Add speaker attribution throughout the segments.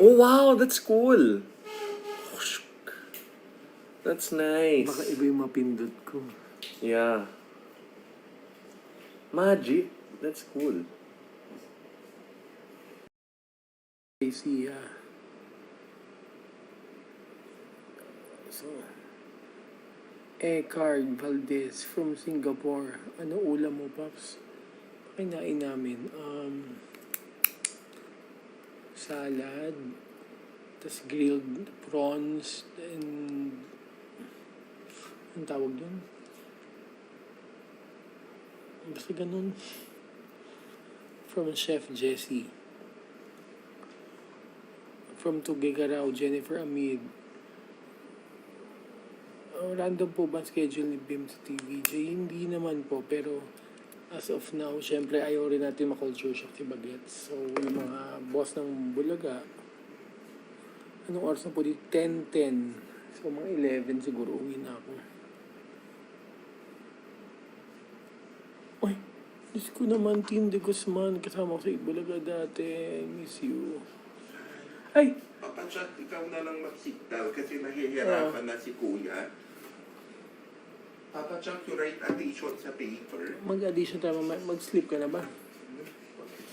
Speaker 1: Oh, wow, that's cool. That's nice.
Speaker 2: Baka iba yung mapindot ko.
Speaker 1: Yeah. Magic. That's cool.
Speaker 2: Casey, So, Eckhard Valdez from Singapore. Ano ulam mo, Paps? Kinain namin. Salad, tas grilled prawns, and ang tawag dun? Basta ganun. From Chef Jessie. From Tugigaraw, Jennifer Amid. Random po ba ang schedule ni Bim sa TVJ? Hindi naman po, pero as of now, syempre ayaw rin natin ma-culture shock si Bagets. So, yung mga boss ng Bulaga, anong oras na po dito? 10:10. So, mga 11 siguro uwi na ako. Uy, Diyos ko naman, Team de Guzman, kasama ko sa Bulaga dati. I miss you. Ay!
Speaker 3: Papa Jack, ikaw na lang mag-signal kasi nahihirapan na si Kuya. Papa Jack, you write addition sa paper.
Speaker 2: Mag-addition tayo, mag-sleep ka na ba?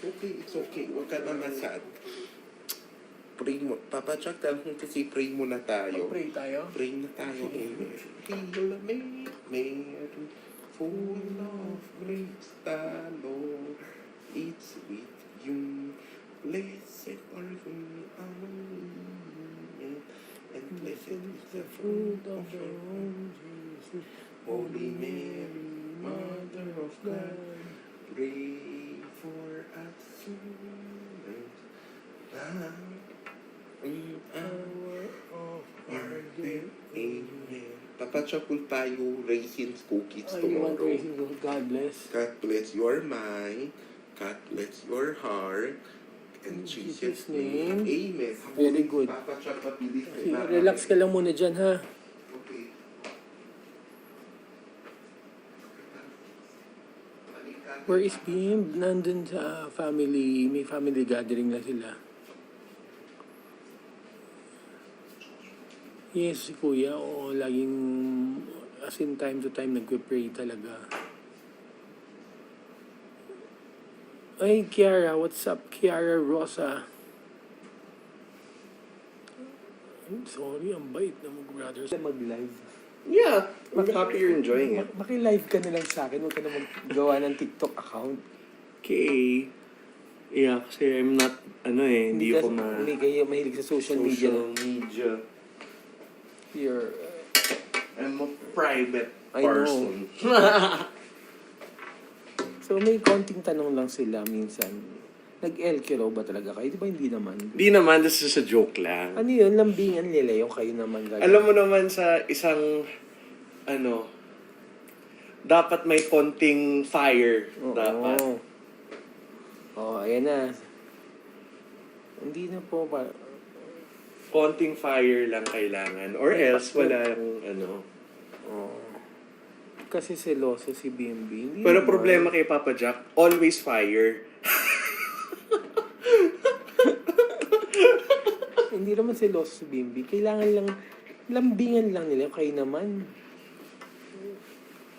Speaker 3: It's okay. Huwag ka na masad. Pray mo. Papa Jack, dahil kasi pray mo na tayo.
Speaker 2: Mag-pray tayo?
Speaker 3: Pray na tayo. Amen. Hail Mary, full of grace, the Lord is with you. Blessed are you among women, and blessed is the fruit of your womb, Jesus. Holy Mary, Mother of God, pray for us sinners, now in hour of our death. Amen. Papachapul tayo raisins cookies
Speaker 2: You want
Speaker 3: tomorrow.
Speaker 2: raising God bless.
Speaker 3: God bless your mind. God bless your heart. In Jesus' name. Amen.
Speaker 2: Very good.
Speaker 3: Papachap mabilis.
Speaker 2: Relax ka lang muna dyan, ha?
Speaker 3: Okay.
Speaker 2: Where is Bim? Nandun sa family, may family gathering na sila. Yes, si Kuya, oo, laging, as in time to time, nagpe-pray talaga. Ay, Kiara, what's up? Kiara Rosa. I'm sorry, ang bait na mag-brother. Mag-live.
Speaker 1: Yeah, I'm happy you're enjoying it.
Speaker 2: Maki-live ka na lang sa akin, huwag ka na maggawa ng TikTok account.
Speaker 1: Okay. Yeah, kasi I'm not, hindi ako
Speaker 2: Hindi kayo mahilig sa social media.
Speaker 1: media.
Speaker 2: You're,
Speaker 1: I'm a private
Speaker 2: I know.
Speaker 1: person.
Speaker 2: So may konting tanong lang sila minsan. Nag-LQ raw ba talaga kayo? Di ba hindi naman?
Speaker 1: Di naman, this is a joke lang.
Speaker 2: Ano yun? Lambingan nila yung kayo naman gagawin.
Speaker 1: Alam mo naman sa isang, dapat may konting fire.
Speaker 2: Oo.
Speaker 1: Dapat.
Speaker 2: Oo, ayan na. Hindi na po ba?
Speaker 1: Konting fire lang kailangan. Or else, walang,
Speaker 2: Oo. Kasi seloso si BMB. Hindi
Speaker 1: Pero
Speaker 2: naman.
Speaker 1: problema kay Papa Jack, always fire.
Speaker 2: Hindi naman seloso si BMB. Kailangan lang, lambingan lang nila. Kayo naman.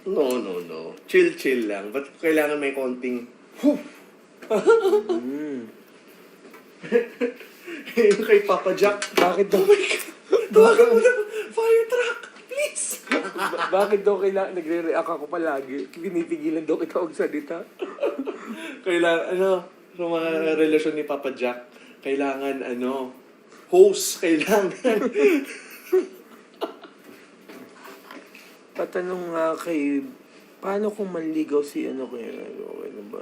Speaker 1: No. Chill lang. But kailangan may konting, Yung kay Papa Jack,
Speaker 2: Bakit daw?
Speaker 1: tawagan mo na, fire truck, please!
Speaker 2: Bakit daw kailangan, nagre-react ako palagi? Pinipigilan daw kita magsalita.
Speaker 1: Kailangan, sa mga relasyon ni Papa Jack, kailangan, host, kailangan.
Speaker 2: Patanong nga kay, paano kung manligaw si kaya, okay na ba?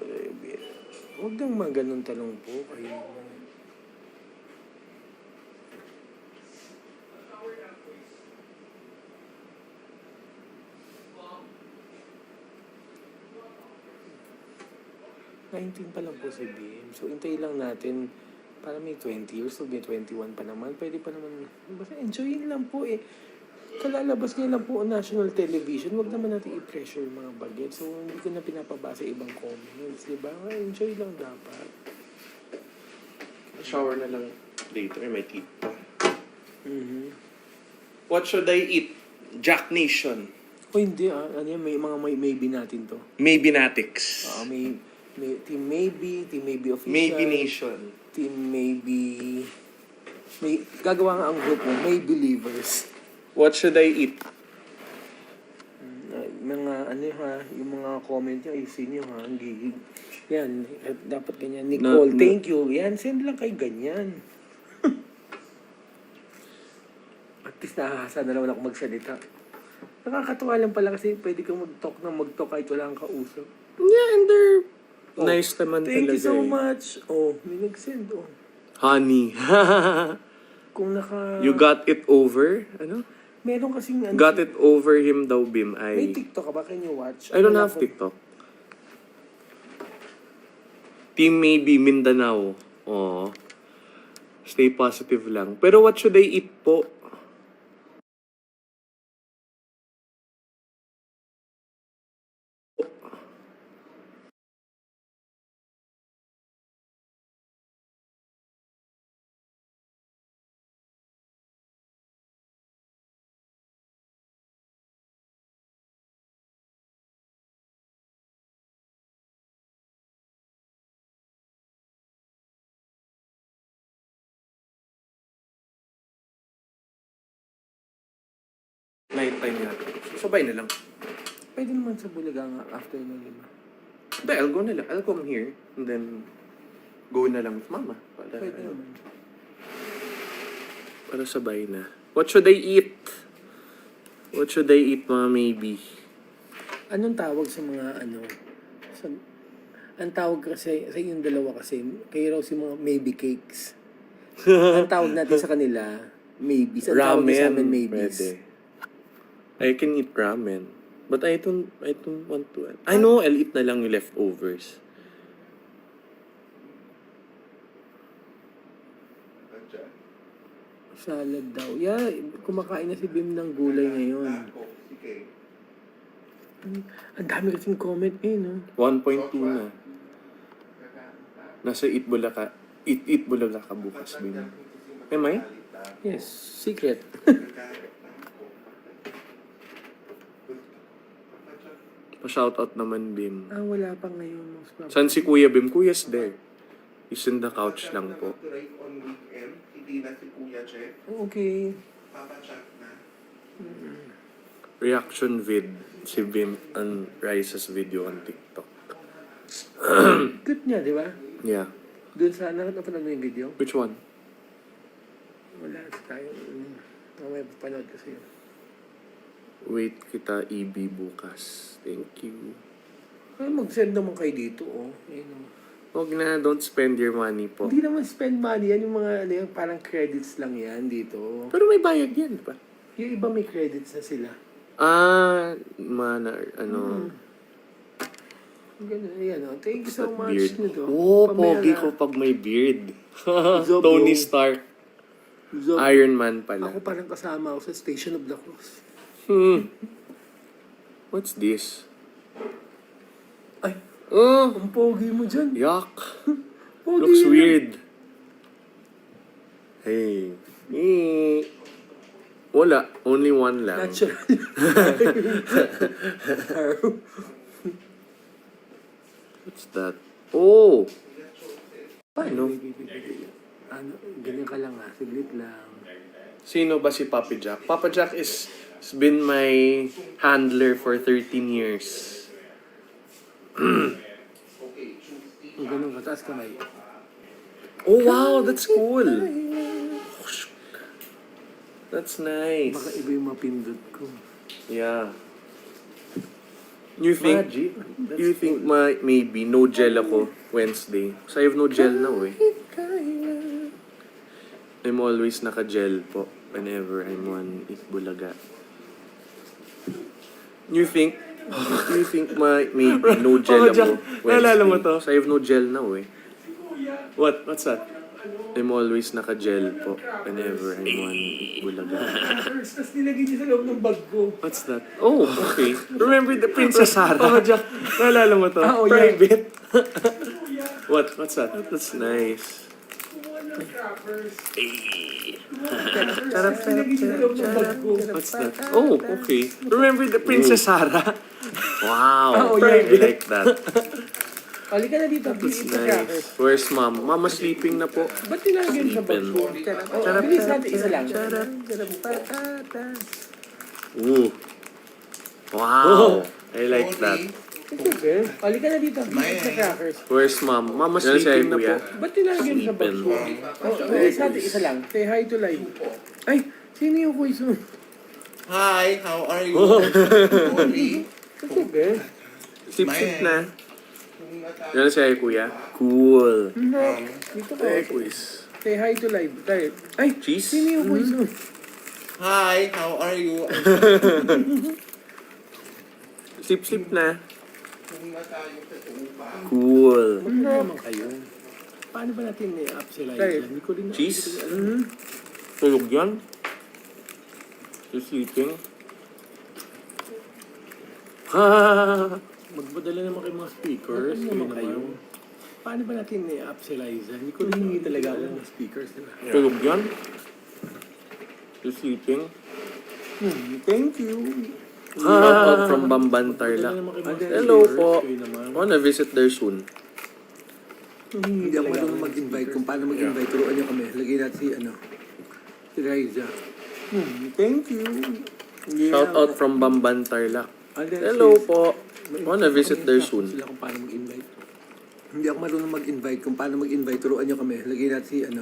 Speaker 2: Huwag nang maganon tanong po kayo. pa lang po si BM. So, intay lang natin para may 20 years o may 21 pa naman. Pwede pa naman. Basta enjoyin lang po eh. Kalalabas niya lang po ang national television. Huwag naman natin i-pressure yung mga bagay. So, hindi ko na pinapabasa ibang comments. Diba? Enjoy lang dapat.
Speaker 1: Shower na lang. later. My teeth pa.
Speaker 2: Mhm.
Speaker 1: What should I eat? Jack Nation.
Speaker 2: O hindi ano yan, maybe natin to.
Speaker 1: Maybe Natix.
Speaker 2: May team maybe official.
Speaker 1: Maybe Nation.
Speaker 2: Team maybe, may gagawa nga ang group mo, may believers.
Speaker 1: What should I eat?
Speaker 2: Mga ano ha, yung mga comment nyo, isin nyo ha, ang gigig. Yan, dapat ganyan. Nicole, thank you. Yan, send lang kay ganyan. At least nakahasa na naman ako magsalita. Nakakatawa lang pala kasi pwede kang mag-talk kahit wala kang kausap.
Speaker 1: Yeah, and they're nice naman
Speaker 2: Thank
Speaker 1: talaga.
Speaker 2: you so
Speaker 1: eh.
Speaker 2: much. Oh, may nag-send
Speaker 1: Honey.
Speaker 2: Kung naka...
Speaker 1: You got it over? Ano?
Speaker 2: Meron kasing...
Speaker 1: Got it over him daw, Bim.
Speaker 2: May TikTok ka ba? Can you watch?
Speaker 1: I don't
Speaker 2: Wala
Speaker 1: have
Speaker 2: akong-
Speaker 1: TikTok. Team maybe Mindanao. Oh. Stay positive lang. Pero what should I eat po? Night time yata. Sabay na lang.
Speaker 2: Pwede naman sa Bulaga nga after ng 5.
Speaker 1: Hindi, I'll go na lang. I'll come here. And then, go na lang with mama.
Speaker 2: Pwede naman.
Speaker 1: Para sabay na. What should I eat? What should I eat, mga maybe?
Speaker 2: Anong tawag sa mga ano? Ang tawag kasi, sa inyong dalawa kasi, kayo raw si mga maybe cakes. Ang tawag natin sa kanila, maybes. Ang tawag niya sa amin, maybes.
Speaker 1: Pwede. I can eat ramen. But I don't want to. I know, I'll eat na lang yung leftovers.
Speaker 2: Salad daw. Yeah, kumakain na si Bim ng gulay ngayon. Ang dami kasing comment eh, no?
Speaker 1: 1.2 na. Nasa Eat Bulaga. Eat Bulaga ka bukas, Bim. Am I?
Speaker 2: Yes, secret.
Speaker 1: Pa-shoutout naman, Bim.
Speaker 2: Wala pa ngayon.
Speaker 1: San si Kuya Bim? Kuya's there. He's in the couch lang po.
Speaker 3: Hindi na si Kuya Jeff.
Speaker 2: Okay.
Speaker 3: Papachat na.
Speaker 1: Reaction vid. Si Bim on Rice's video on TikTok.
Speaker 2: Clip niya, di ba?
Speaker 1: Yeah.
Speaker 2: Doon sa, napanood mo yung video?
Speaker 1: Which one?
Speaker 2: Wala tayo. May papanood kasi yun.
Speaker 1: Wait kita EB bukas. Thank you.
Speaker 2: Mag-send naman kayo dito, oh. Ayun, oh.
Speaker 1: Huwag na, don't spend your money po.
Speaker 2: Hindi naman spend money. Yan yung mga, ano yung parang credits lang yan dito.
Speaker 1: Pero may bayad yan, di ba?
Speaker 2: Yung iba may credits na sila. Ganun, yan, oh. Thank you so much.
Speaker 1: Beard.
Speaker 2: Nito.
Speaker 1: Oh,
Speaker 2: Pamela.
Speaker 1: pogi ko pag may beard.
Speaker 2: Zobo.
Speaker 1: Tony Stark.
Speaker 2: Zobo.
Speaker 1: Iron Man pala.
Speaker 2: Ako parang kasama ako sa Station of the Cross.
Speaker 1: What's this?
Speaker 2: Ay,
Speaker 1: Oh,
Speaker 2: ang pogi mo dyan.
Speaker 1: yuck.
Speaker 2: Pogi
Speaker 1: Looks
Speaker 2: na.
Speaker 1: weird. Hey. Wala. Only one lang.
Speaker 2: Natural.
Speaker 1: What's that? Oh! Paano?
Speaker 2: Ano, ganyan ka lang ha. Siglit lang.
Speaker 1: Sino ba si Papa Jack? Papa Jack has been my handler for 13 years.
Speaker 2: Ganun ka. Taas kamay.
Speaker 1: Oh, wow! That's cool! That's nice.
Speaker 2: Baka iba yung mapindot ko.
Speaker 1: Yeah. You think,
Speaker 2: Magic. That's
Speaker 1: you think maybe no gel ako Wednesday? So I have no gel now eh. I'm always naka-gel po whenever I'm on Eat Bulaga. You think maybe no gel Oh, ako Jack, naalala mo
Speaker 2: to?
Speaker 1: So I have no gel now eh. What? What's that? I'm always naka-gel po whenever I'm on Eat Bulaga.
Speaker 2: Tapos nilagay niya sa loob ng bag ko.
Speaker 1: What's that? Oh, okay. Remember the Princess Sarah? Oh, Jack, naalala mo to?
Speaker 2: Oh, yeah.
Speaker 1: Private. What's that? That's nice. What's that? Oh, okay. Remember the Princess Sarah? Wow,
Speaker 2: Oh,
Speaker 1: I
Speaker 2: yeah.
Speaker 1: like that.
Speaker 2: Halika na dito,
Speaker 1: That's
Speaker 2: eat the crackers.
Speaker 1: nice. Where's mom? Mama sleeping na po.
Speaker 2: Ba't tinagyan sa bag ko? Oh, bilis natin, isa lang.
Speaker 1: Ooh. Wow, I like that.
Speaker 2: It's okay. Halika na dito, eat the crackers.
Speaker 1: Where's mom? Mama sleeping na po.
Speaker 2: Ba't tinagyan sa bag ko? Oh, bilis natin, isa lang. Say hi to live. Ay, sino yung voice mo?
Speaker 3: Hi, how are you? Oli.
Speaker 2: It's okay.
Speaker 1: Sip-sip na. Yan siya, kuya. Cool.
Speaker 2: Dito ko.
Speaker 1: Quiz.
Speaker 2: Say hi to live. Tayo. Ay,
Speaker 1: Cheese?
Speaker 2: sino yung voice mo?
Speaker 3: Hi, how are you?
Speaker 1: Sip-sip na.
Speaker 3: Pumunta tayo sa tupa.
Speaker 1: Cool.
Speaker 2: Ano naman kayo? Paano ba natin i-up sila? Hindi ko rin
Speaker 1: Cheese? Tulog yan? You're sleeping? Ha!
Speaker 2: Magpadala naman kayo mga speakers. Ano naman kayo? Paano ba natin i-up si Liza? Hindi ko rin talaga ako ng speakers nila.
Speaker 1: Tulog yan? You're sleeping?
Speaker 2: Thank you.
Speaker 1: Shout out from Bamban Tarlac. Hello po. Wanna visit there soon.
Speaker 4: Hindi ako marunong mag-invite kung paano mag-invite. Turuan niyo kami. Lagay natin si Riza.
Speaker 2: Thank you.
Speaker 1: Shout out from Bamban Tarlac. Hello po. Wanna visit there soon.
Speaker 4: Sila kung paano mag-invite. Hindi ako marunong mag-invite kung paano mag-invite. Turuan niyo kami. Lagay natin si
Speaker 1: I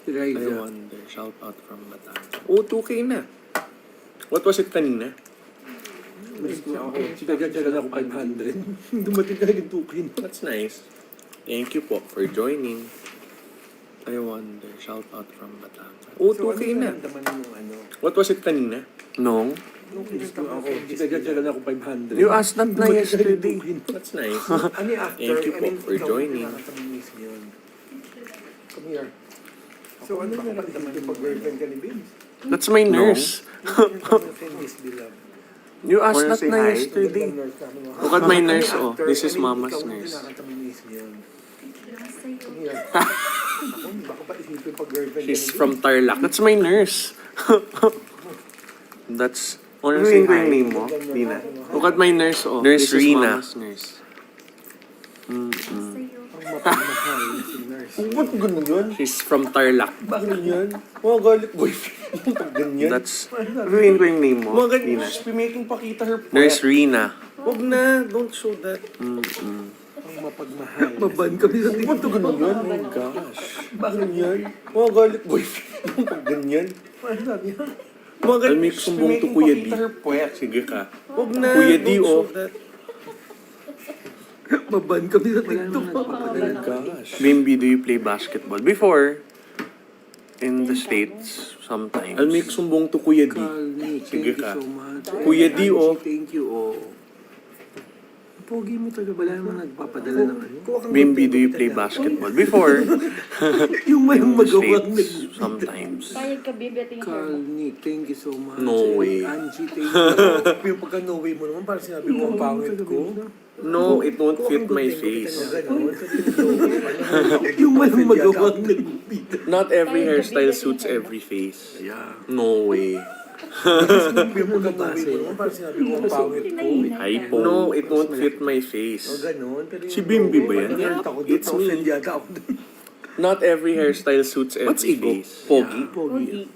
Speaker 4: Riza.
Speaker 1: wonder. Shout out from Batangas. Oh, 2K na. What was it kanina?
Speaker 4: Nagdadala ako 500. Dumating ka naging 2K.
Speaker 1: That's nice. Thank you po for joining. I wonder. Shout out from Batangas. Oh, 2K na. What was it kanina? No.
Speaker 4: Nagdadala ako 500.
Speaker 1: You asked that na
Speaker 4: Dumating ka
Speaker 1: yesterday.
Speaker 4: naging 2K.
Speaker 1: That's nice.
Speaker 4: Ano yung after?
Speaker 1: Thank you po for joining.
Speaker 2: Come here.
Speaker 4: So ano ba naman yung pag-girlfriend ka ni Bims?
Speaker 1: That's my nurse.
Speaker 4: Miss Beloved.
Speaker 1: You asked
Speaker 5: Wanna
Speaker 1: that
Speaker 5: say
Speaker 1: na
Speaker 5: hi?
Speaker 1: yesterday. Look at my nurse, oh. This is mama's
Speaker 4: ikaw ang
Speaker 1: nurse.
Speaker 4: kinakanta mo ni Miss yun. Come here. Ako, baka pa isipin pag-girlfriend ka ni
Speaker 1: She's
Speaker 4: Bims.
Speaker 1: from Tarlac. That's my nurse. That's...
Speaker 5: Wanna
Speaker 1: Ano
Speaker 5: say
Speaker 1: yung
Speaker 5: hi?
Speaker 1: name mo?
Speaker 5: Rina.
Speaker 1: Look at my nurse, oh.
Speaker 5: Nurse
Speaker 1: This is
Speaker 5: Rina.
Speaker 1: mama's nurse.
Speaker 4: Ang mapagmahal si nurse.
Speaker 5: Ba't ganun yun?
Speaker 1: She's from Tarlac.
Speaker 5: Bakit yun? Mga galit boyfriend. Pag ganyan.
Speaker 1: That's
Speaker 5: Sabihin ko yung name mo.
Speaker 1: Mga ganyan.
Speaker 5: Rina. She's making pakita her point.
Speaker 1: Nurse Rina.
Speaker 5: Huwag na. Don't show that.
Speaker 4: Ang mapagmahal.
Speaker 5: Maban kami sa tingin. Ba't ganun yun? Oh my gosh. Bakit yun? Mga galit boyfriend. Pag ganyan.
Speaker 4: Ano sabi niya?
Speaker 5: Mga galit.
Speaker 1: I'll make
Speaker 5: She's
Speaker 1: sumbong to
Speaker 5: making
Speaker 1: Kuya
Speaker 5: pakita
Speaker 1: D.
Speaker 5: her point.
Speaker 1: Sige ka.
Speaker 5: Huwag na.
Speaker 1: Kuya D,
Speaker 5: Don't
Speaker 1: oh.
Speaker 5: show that.
Speaker 4: Maban kami sa
Speaker 2: Wala
Speaker 4: TikTok.
Speaker 2: naman nagpapadala.
Speaker 5: Gosh.
Speaker 1: Bimbi, do you play basketball? Before, in the States, sometimes. I'll make sumbong to Kuya D.
Speaker 4: Kalni,
Speaker 1: Sige
Speaker 4: thank you
Speaker 1: ka.
Speaker 4: so much.
Speaker 1: Kuya D, oh.
Speaker 4: Thank you, oh. Pogi mo talaga. Wala naman nagpapadala ng ano.
Speaker 1: Bimbi, do you play basketball? Before,
Speaker 4: Yung may
Speaker 1: in the
Speaker 4: magawang
Speaker 1: States, sometimes.
Speaker 6: Payag ka, baby, at yung
Speaker 4: Kalni, thank you so much.
Speaker 1: No way.
Speaker 4: Angie, thank you.
Speaker 2: Yung pagka no way mo naman, parang sinabi ko ang pangit ko.
Speaker 1: No, it won't fit my face.
Speaker 4: Yung may magawang nagpita.
Speaker 1: Not every hairstyle suits every face.
Speaker 4: Yeah.
Speaker 1: No way.
Speaker 2: Yung pagka no way mo naman, parang sinabi ko ang pangit ko.
Speaker 1: Hypo. No, it won't fit my face.
Speaker 2: Ganun. Pero
Speaker 1: Si Bimbi ba yan? It's me.
Speaker 4: Yata ako dun.
Speaker 1: Not every hairstyle suits every
Speaker 5: What's ego?
Speaker 1: face.
Speaker 5: Pogi?
Speaker 4: Pogi.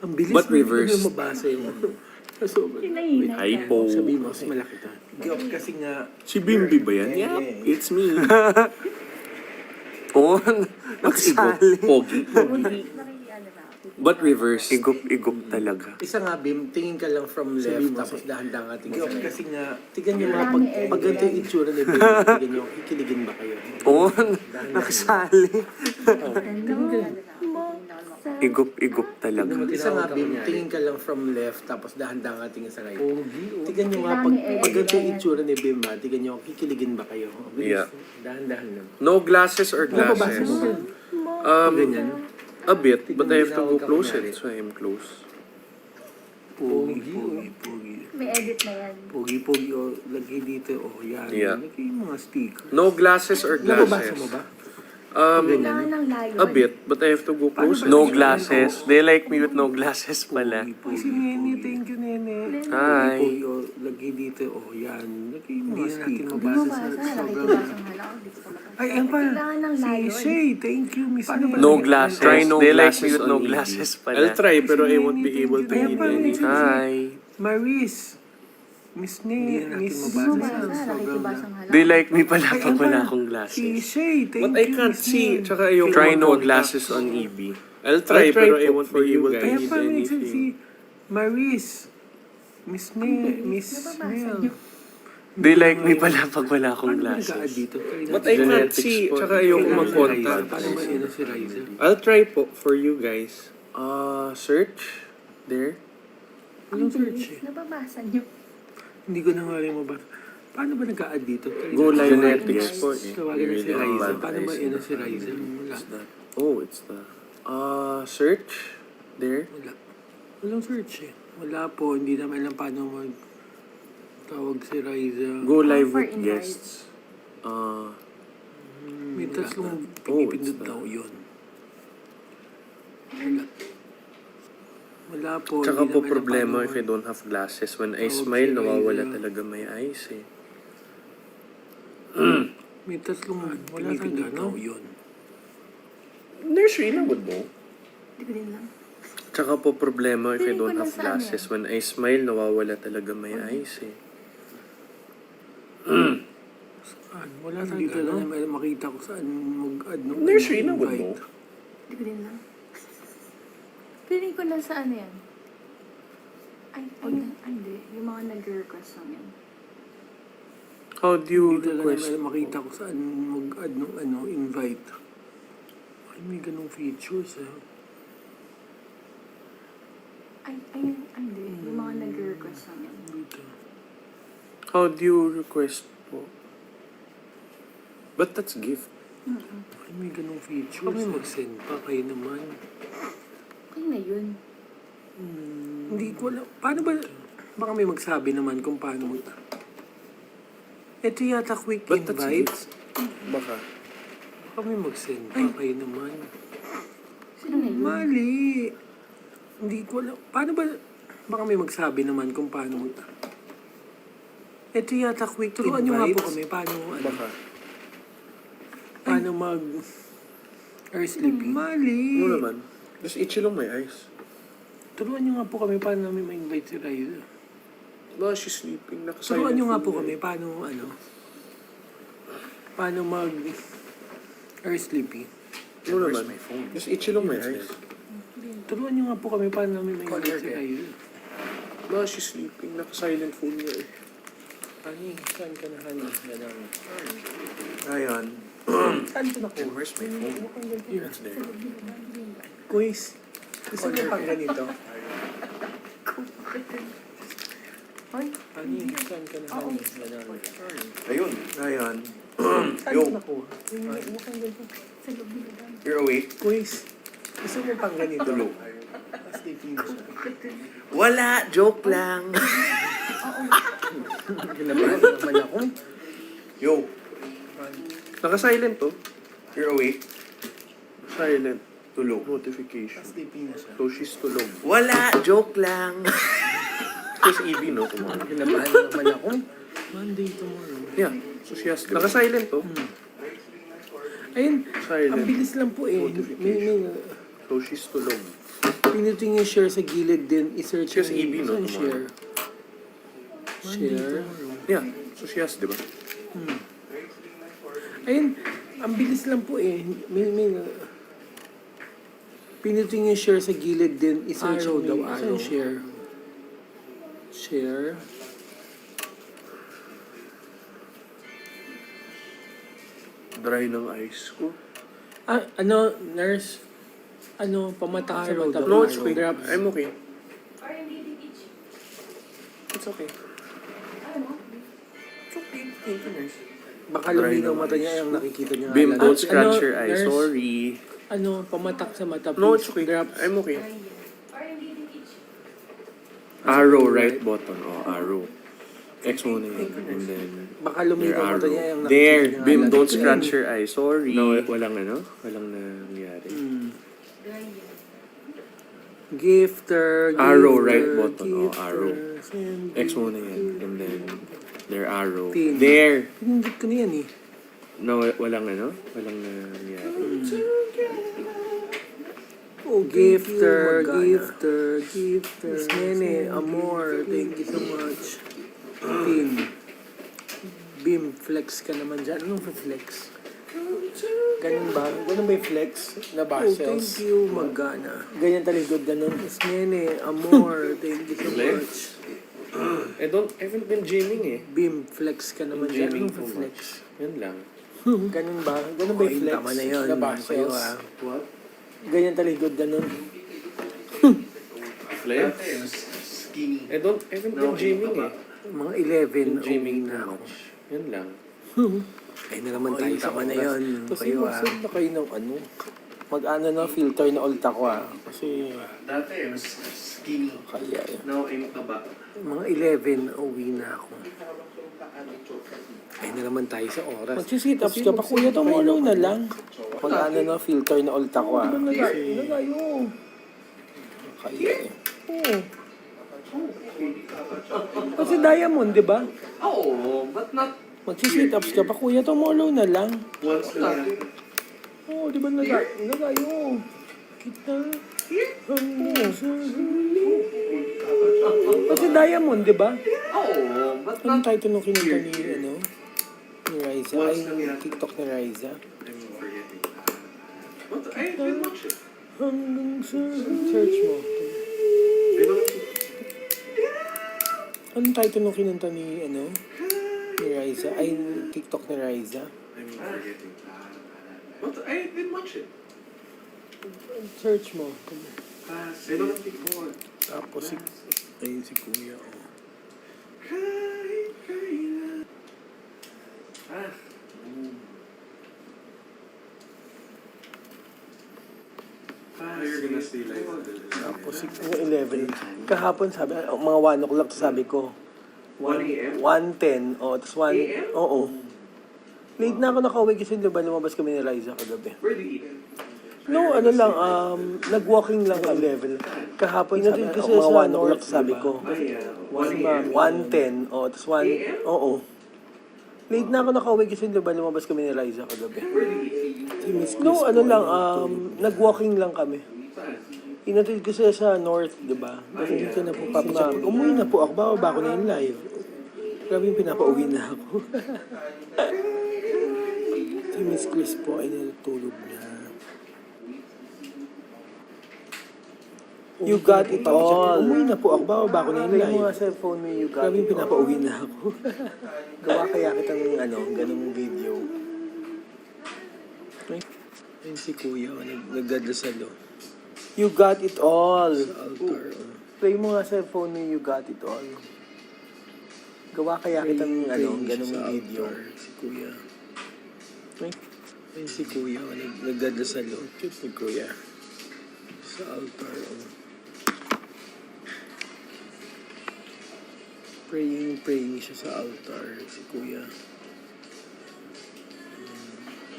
Speaker 4: Ang bilis
Speaker 1: But
Speaker 4: mo,
Speaker 1: reversed.
Speaker 4: hindi mo mabasa yun. So,
Speaker 6: Sinahina ka.
Speaker 1: Hypo.
Speaker 4: sabi mo, mas malaki ka.
Speaker 2: kasi nga,
Speaker 1: Si Bimbi ba yan? Yeah, it's me.
Speaker 5: Oo. Nagsali.
Speaker 1: Pogi.
Speaker 6: Hindi.
Speaker 1: But reverse.
Speaker 5: Igop talaga.
Speaker 2: isa nga, Bim, tingin ka lang from left, tapos dahan-dahan ka tingin sa right.
Speaker 4: Kasi nga,
Speaker 2: Tigan nyo mga pag ganito yung itsura ni Bim, tigan nyo, kikiligin ba kayo?
Speaker 5: Oo. Nagsali. Igop talaga.
Speaker 2: Isa nga, Bim, tingin ka lang from left, tapos dahan-dahan ka tingin sa right. Tigan nyo nga, pag ganito yung itsura ni Bim, tigan nyo, kikiligin ba kayo?
Speaker 1: Yeah.
Speaker 2: Dahan-dahan lang.
Speaker 1: No glasses or
Speaker 2: Nababasa
Speaker 1: glasses?
Speaker 2: mo ba?
Speaker 1: Ganyan? A bit, but I have to go closer. That's why I'm close.
Speaker 4: pogi.
Speaker 6: May edit na yan.
Speaker 4: Pogi, oh, lagay dito, oh, yan.
Speaker 1: Yeah.
Speaker 4: Lagay yung mga sticker.
Speaker 1: No glasses or
Speaker 2: Nababasa
Speaker 1: glasses?
Speaker 2: mo ba?
Speaker 6: Kailangan ng layo.
Speaker 1: A bit, but I have to go closer.
Speaker 5: No glasses. They like me with no glasses pala.
Speaker 2: Uy, si Nene, thank you, Nene.
Speaker 5: Hi.
Speaker 4: Pogi, oh, lagay dito, oh, yan. Lagay mo,
Speaker 2: Hindi
Speaker 4: sige.
Speaker 2: natin
Speaker 6: Hindi
Speaker 2: mabasa
Speaker 6: mo
Speaker 2: sa
Speaker 6: basa.
Speaker 2: sobrang...
Speaker 6: Nakikibasang halaw. Dito ko makakita.
Speaker 2: Ay, yan pa.
Speaker 6: Kailangan ng
Speaker 2: Si
Speaker 6: layo.
Speaker 2: Shay, thank you, Miss Nene.
Speaker 5: No glasses.
Speaker 1: Try no
Speaker 5: They like me
Speaker 1: glasses
Speaker 5: with
Speaker 1: on
Speaker 5: no
Speaker 1: EB.
Speaker 5: glasses pala.
Speaker 1: I'll try, pero I
Speaker 2: Si
Speaker 1: won't be
Speaker 2: Nene,
Speaker 1: able to
Speaker 2: thank you.
Speaker 1: read
Speaker 2: Ayan pa,
Speaker 1: anything.
Speaker 5: Hi.
Speaker 2: Maris, Miss
Speaker 4: Hindi
Speaker 2: Ne,
Speaker 4: natin
Speaker 2: Miss...
Speaker 6: Hindi mo
Speaker 4: mabasa.
Speaker 6: basa. Nakikibasang halaw.
Speaker 5: They like me pala
Speaker 2: Ay,
Speaker 5: pag
Speaker 2: yan
Speaker 5: wala
Speaker 2: pa.
Speaker 5: akong
Speaker 2: Si
Speaker 5: glasses.
Speaker 2: Shay, thank
Speaker 1: But
Speaker 2: you,
Speaker 1: I can't
Speaker 2: Miss
Speaker 1: see.
Speaker 2: Ne.
Speaker 1: Tsaka ayoko
Speaker 5: Try no
Speaker 1: mag-contact
Speaker 5: glasses
Speaker 1: on
Speaker 5: on
Speaker 1: EB. I'll try, pero I won't be able to
Speaker 2: Ayan
Speaker 1: read
Speaker 2: pa, minsan si
Speaker 1: anything.
Speaker 2: Maris, Miss Ne, Miss
Speaker 6: Nababasa
Speaker 2: Mel.
Speaker 6: niyo.
Speaker 5: They like me pala pag wala akong
Speaker 4: Paano ba nag-a-add
Speaker 5: glasses.
Speaker 4: dito?
Speaker 1: But I can't
Speaker 5: Genetics
Speaker 1: see.
Speaker 5: po.
Speaker 1: Tsaka ayoko
Speaker 4: Kailangan
Speaker 1: mag-contact.
Speaker 4: Paano ba yun si Riza?
Speaker 1: I'll try po for you guys. Search. There.
Speaker 2: Anong
Speaker 6: Ang
Speaker 2: search
Speaker 6: bilis.
Speaker 2: eh?
Speaker 6: Nababasa niyo.
Speaker 2: Hindi ko na nga rin mabasa.
Speaker 4: Paano ba nag-a-add dito?
Speaker 1: Go live
Speaker 5: Genetics
Speaker 1: guys.
Speaker 5: po eh.
Speaker 4: Tawagan na si
Speaker 1: Really
Speaker 4: Riza.
Speaker 1: bad
Speaker 4: Paano ba
Speaker 1: eyes.
Speaker 4: yun si Riza? Wala.
Speaker 1: Oh, it's the... Search. There.
Speaker 2: Wala. Walang search eh. Wala po. Hindi naman alam paano tawag si Riza.
Speaker 1: Go live
Speaker 6: for
Speaker 1: with
Speaker 6: invite.
Speaker 1: guests.
Speaker 2: May tatlong
Speaker 1: it's
Speaker 2: pinipindot
Speaker 1: the-
Speaker 2: daw yun. Wala. Wala po.
Speaker 1: Tsaka
Speaker 2: hindi
Speaker 1: po
Speaker 2: naman alam
Speaker 1: problema
Speaker 2: paano
Speaker 1: if I don't have glasses. When I
Speaker 2: Tawag
Speaker 1: smile,
Speaker 2: si
Speaker 1: nawawala
Speaker 2: Riza.
Speaker 1: talaga my eyes eh.
Speaker 2: May tatlong wala talaga, no? Yun.
Speaker 1: There's Rina would know.
Speaker 6: Hindi ko din lang.
Speaker 1: Tsaka po problema if I
Speaker 6: Feeling ko
Speaker 1: don't have
Speaker 6: nasa ano
Speaker 1: glasses. When I smile, nawawala talaga my eyes eh.
Speaker 2: Wala talaga,
Speaker 4: Hindi ko
Speaker 2: no?
Speaker 4: na makita ko saan mag-add nung
Speaker 1: There's Rina would
Speaker 4: invite.
Speaker 1: know.
Speaker 6: Hindi ko din lang. Feeling ko nasa ano yan. Ay, hindi. Yung mga nag-request lang yan.
Speaker 1: How do you
Speaker 4: Hindi ko
Speaker 1: request?
Speaker 4: na makita ko saan mag-add nung invite.
Speaker 2: Ay, may ganong features eh.
Speaker 6: Ay, hindi. Yung mga nag-request lang yan.
Speaker 2: Dito.
Speaker 1: How do you request po? But that's gift.
Speaker 2: Ay, may ganong features
Speaker 4: Kami
Speaker 2: eh.
Speaker 4: mag-send pa kayo naman.
Speaker 6: Okay na yun.
Speaker 4: Hindi ko alam. Paano ba? Baka may magsabi naman kung paano mag... Ito yata quick
Speaker 1: But that's
Speaker 4: invite.
Speaker 1: gift. Baka.
Speaker 4: Kami mag-send pa kayo naman.
Speaker 6: Sino na yun?
Speaker 4: Mali. Hindi ko alam. Paano ba? Baka may magsabi naman kung paano mag... Ito yata quick
Speaker 2: Turuan nyo nga
Speaker 4: invite.
Speaker 2: po kami paano,
Speaker 1: Baka.
Speaker 2: paano mag... Air sleeping.
Speaker 4: Mali.
Speaker 1: Ano naman? Just itchy lang my eyes.
Speaker 2: Turuan nyo nga po kami paano namin ma-invite si Riza.
Speaker 1: No, she's sleeping. Nakasilent.
Speaker 2: Turuan nyo nga po kami paano, paano mag... Air sleeping.
Speaker 1: Ano naman? Just itchy lang my eyes.
Speaker 2: Turuan nyo nga po kami paano namin ma-invite si Riza.
Speaker 1: No, she's sleeping. Naka-silent phone niya eh.
Speaker 2: Honey, saan ka na, honey? Ganang.
Speaker 1: Ayan.
Speaker 2: Saan ko nakuha?
Speaker 1: Where's my phone? That's there.
Speaker 2: Quiz. Gusto mo pang ganito?
Speaker 6: Hoy,
Speaker 2: Honey, saan ka na, honey? Ganang.
Speaker 1: Ayun. Ayan.
Speaker 2: Saan
Speaker 1: Yo.
Speaker 2: ko nakuha? Yung mukhang ganito.
Speaker 6: sa loob nila lang.
Speaker 1: You're awake?
Speaker 2: Quiz. Gusto mo pang ganito?
Speaker 1: Tulog.
Speaker 2: Tapos sleeping na siya.
Speaker 1: Wala! Joke lang!
Speaker 2: Ginabahan naman ako.
Speaker 1: Yo. Naka-silent to. You're awake? Silent. Tulog. Notification.
Speaker 2: Sleeping na siya.
Speaker 1: So she's tulog. Wala! Joke lang! Kasi EV, no? Tomorrow.
Speaker 2: Ginabahan naman ako. Monday tomorrow.
Speaker 1: Yeah. So she has... Naka-silent to.
Speaker 2: Ayun,
Speaker 1: Silent.
Speaker 2: ang bilis lang po eh. May
Speaker 1: So she's tulog.
Speaker 2: pinutin yung share sa gilid din. I-search
Speaker 1: Just
Speaker 2: yung-
Speaker 1: EB, no,
Speaker 2: saan
Speaker 1: tomorrow.
Speaker 2: share. Share.
Speaker 1: Yeah. So she has, di ba?
Speaker 2: Ayun, ang bilis lang po eh. May pinutin yung share sa gilid din. I-search
Speaker 4: Arrow
Speaker 2: yung
Speaker 4: daw,
Speaker 2: saan
Speaker 4: arrow.
Speaker 2: share. Share.
Speaker 1: Dry ng eyes ko.
Speaker 2: Nurse? Pamatak sa
Speaker 4: Arrow
Speaker 2: mata.
Speaker 4: daw.
Speaker 1: No, it's okay.
Speaker 2: Drops.
Speaker 1: I'm okay. It's okay. It's okay. Thank you, nurse.
Speaker 2: Baka
Speaker 1: Dry
Speaker 2: luminaw
Speaker 1: ng
Speaker 2: mata
Speaker 1: eyes
Speaker 2: niya
Speaker 1: ko.
Speaker 2: yung nakikita niya.
Speaker 1: Bim,
Speaker 2: nga lang.
Speaker 1: don't scratch your eye.
Speaker 2: Nurse?
Speaker 1: Sorry.
Speaker 2: Pamatak sa mata.
Speaker 1: No,
Speaker 2: please.
Speaker 1: it's okay.
Speaker 2: Drops.
Speaker 1: I'm okay. Arrow, right button. Oh, arrow. X muna yun. And then,
Speaker 4: Baka
Speaker 1: their
Speaker 4: lumitaw mo
Speaker 1: arrow.
Speaker 4: to niya yung
Speaker 1: There!
Speaker 4: nakikita
Speaker 1: Bim,
Speaker 4: niya.
Speaker 1: don't scratch your eye. Sorry. No, walang ano? Walang nangyari.
Speaker 4: Gifter,
Speaker 1: Arrow,
Speaker 4: gifter,
Speaker 1: right button. Oh,
Speaker 4: gifter,
Speaker 1: arrow.
Speaker 4: send
Speaker 1: X muna yan. And then, their arrow.
Speaker 4: Pin.
Speaker 1: There!
Speaker 4: Pinindot ko na yan eh.
Speaker 1: No, walang ano? Walang nangyari.
Speaker 4: Oh, gifter, gifter, gifter. Miss Nene, Amor, thank you so much. Pin. Bim, flex ka naman dyan. Anong flex? Ganun ba? Ganun ba yung flex? Na
Speaker 2: Oh,
Speaker 4: Basels?
Speaker 2: thank you, Magana.
Speaker 4: Ganyan taligod, ganun. Miss Nene, Amor, thank you so
Speaker 1: Flex?
Speaker 4: much.
Speaker 1: I haven't been gymming eh.
Speaker 4: Bim, flex ka naman dyan.
Speaker 1: Gymming
Speaker 4: Anong
Speaker 1: too
Speaker 4: flex?
Speaker 1: much. Yan lang.
Speaker 4: Ganun ba? Ganun ba yung flex?
Speaker 2: tama na yun.
Speaker 4: Na
Speaker 2: Kayo,
Speaker 4: Basels?
Speaker 2: ah.
Speaker 1: What?
Speaker 4: Ganyan taligod, ganun.
Speaker 1: Flex? I haven't been gymming eh.
Speaker 4: Mga 11,
Speaker 1: Been gymming
Speaker 4: uwi na
Speaker 1: too
Speaker 4: ako.
Speaker 1: much. Yan lang.
Speaker 2: Ay na naman tayo sa
Speaker 4: tama na
Speaker 2: oras.
Speaker 4: yun.
Speaker 2: Kasi
Speaker 4: Kayo, ah.
Speaker 2: mag-send na kayo ng ano.
Speaker 4: Mag-ano na, filter na ulta ko ah. Kasi
Speaker 3: Dati, mas skinny.
Speaker 2: Kaya eh.
Speaker 3: Now, I'm taba.
Speaker 4: mga 11, uwi na ako.
Speaker 2: Ay na naman tayo sa oras.
Speaker 4: Magsisit ups
Speaker 2: Kasi
Speaker 4: ka pa, kuya, tumulong na
Speaker 2: mag-send
Speaker 4: lang. Mag-ano na, filter na ulta ko ah. Kasi,
Speaker 2: Nagayo. Kaya eh.
Speaker 4: kasi diamond, di ba?
Speaker 3: Oo, but not
Speaker 4: Magsisit ups ka pa, kuya, tumulong na lang.
Speaker 3: once na yan.
Speaker 4: Oo, di ba nagayo? Kita hanggang sa huli. Kasi diamond, di ba?
Speaker 3: Oo, but
Speaker 4: Anong
Speaker 3: not
Speaker 4: title nung kinanta ni, ano? Ni Riza? Ay,
Speaker 3: Once lang yan.
Speaker 4: TikTok ni Riza.
Speaker 3: I'm forgetting. But I didn't watch it.
Speaker 4: Hanggang sa search mo.
Speaker 3: I don't
Speaker 4: Anong title nung kinanta ni, ano? Ni Riza? Ay, TikTok ni Riza.
Speaker 3: I'm forgetting. But I didn't watch it.
Speaker 4: Search mo.
Speaker 3: I don't think
Speaker 2: Tapos si... Ayun si kuya. Oh.
Speaker 3: You're gonna stay like
Speaker 4: Tapos si 11. Kahapon sabi, mga 1 o'clock sabi ko.
Speaker 3: 1 a.m.?
Speaker 4: 1:10. O, tapos 1.
Speaker 3: AM?
Speaker 4: Oo. Late na ako nakauwi kasi diba lumabas kami ni Riza kagabi.
Speaker 3: Where do you eat?
Speaker 4: No, ano lang, nag-walking lang ang level. Kahapon sabi, mga 1 o'clock sabi ko. 1:10. O, tapos 1. Oo. Late na ako nakauwi kasi diba lumabas kami ni Riza kagabi.
Speaker 3: Where do you eat?
Speaker 4: No, ano lang, nag-walking lang kami. Inatid ko siya sa north, di ba? Kasi hindi ka na po papasok. Pag umuwi na po ako, bababa ko na yung live. Grabe yung pinapauwi na ako. Si Miss Chris po ay natutulog na. You got it all. Umuwi na po ako, bababa ko na yung live. Play mo nga sa phone mo, you got Grabe yung pinapauwi na ako. Gawa kaya kitang ganung video. Ayun si Kuya, nagdadasal o. You got it all.
Speaker 2: Altar.
Speaker 4: Play mo nga sa phone mo, you got it all. Gawa kaya kitang ganung video.
Speaker 2: Si kuya. Ayun si kuya. Nagdadasal o. Cute ni kuya. Sa altar o. Praying siya sa altar. Si kuya.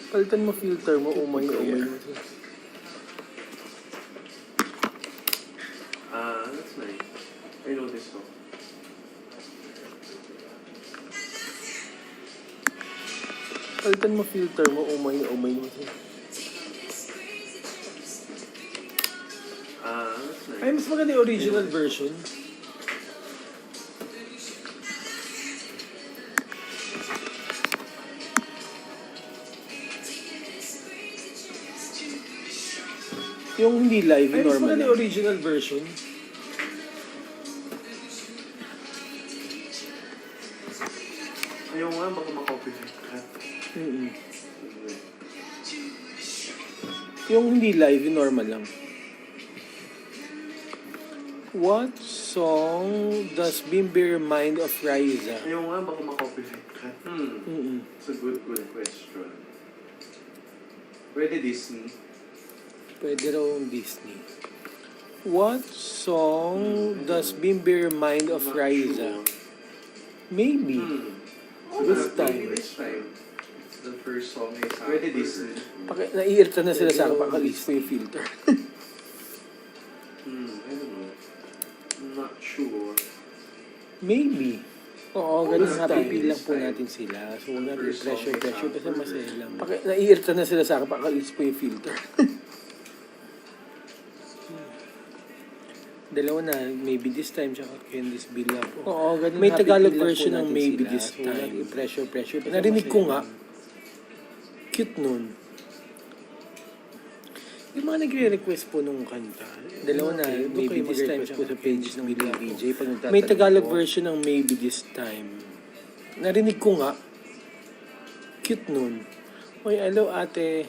Speaker 4: Palitan mo filter mo, umay.
Speaker 3: That's nice. I know this song.
Speaker 4: Palitan mo filter mo, umay.
Speaker 3: That's nice.
Speaker 4: Ay, mas maganda yung original version. Yung hindi live, yung normal. Mas maganda yung original version.
Speaker 3: Ayaw nga, baka makopyright ka.
Speaker 4: Yung hindi live, yung normal lang. What song does Bimbi remind of Riza?
Speaker 3: Ayaw nga, baka makopyright ka. It's a good question. Pwede Disney.
Speaker 4: Pwede raw yung Disney. What song does Bimbi remind of Riza?
Speaker 2: Maybe. This time.
Speaker 5: This time. It's the first song I sang. Pwede this.
Speaker 2: Naiirita na sila sa akin, pakalis ko yung filter.
Speaker 5: I don't know. I'm not sure.
Speaker 2: Maybe. Oo, ganun
Speaker 5: This
Speaker 2: happy
Speaker 5: time,
Speaker 2: feel lang
Speaker 5: this
Speaker 2: po
Speaker 5: time.
Speaker 2: natin sila. So, huwag natin
Speaker 5: First song
Speaker 2: pressure,
Speaker 5: is
Speaker 2: kasi
Speaker 5: out.
Speaker 2: masaya lang. Naiirita na sila sa akin, pakalis ko yung filter. Dalawa na, maybe this time, tsaka Candice Villa po. Oo, ganun may
Speaker 4: happy
Speaker 2: Tagalog
Speaker 4: feel lang
Speaker 2: version
Speaker 4: po
Speaker 2: ng
Speaker 4: natin
Speaker 2: maybe
Speaker 4: sila.
Speaker 2: this
Speaker 4: So,
Speaker 2: time.
Speaker 4: lagi
Speaker 2: Pressure. Narinig ko nga, cute nun. Yung mga nagre-request po nung kanta, dalawa na, maybe this time po sa page ng Billy VJ. Pag nagtatanong may Tagalog
Speaker 4: po.
Speaker 2: version ng maybe this time. Narinig ko nga, cute nun. Oy, hello ate.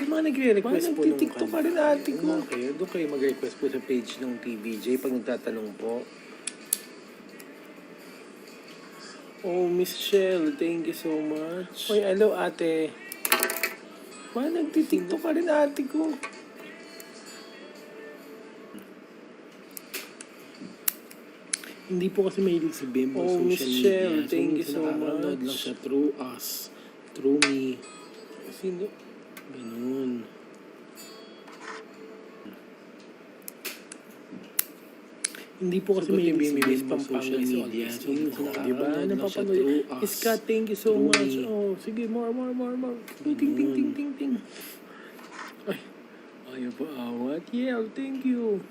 Speaker 2: Yung mga nagre-request po nung kanta. Pa rin ate ko. Okay, doon kayo mag-request po sa page ng TVJ pag nagtatanong po. Oh, Miss Shell, thank you so much. Oy, hello ate. Nagtitiktok ka rin ate ko. Hindi po kasi mahilig si Bim sa social
Speaker 4: Miss
Speaker 2: media.
Speaker 4: Shell, thank you
Speaker 2: minsan
Speaker 4: so
Speaker 2: nakakanood
Speaker 4: much.
Speaker 2: lang siya through us, through me. Sino? Ganun. Hindi po kasi may bimibis pang social media. So, minsan
Speaker 4: Diba?
Speaker 2: nakakanood lang siya through us. Scott, thank you so
Speaker 4: Through
Speaker 2: much.
Speaker 4: me.
Speaker 2: Oh, sige, more. Ting. Ay, ayaw pa awat. Yeah, thank you.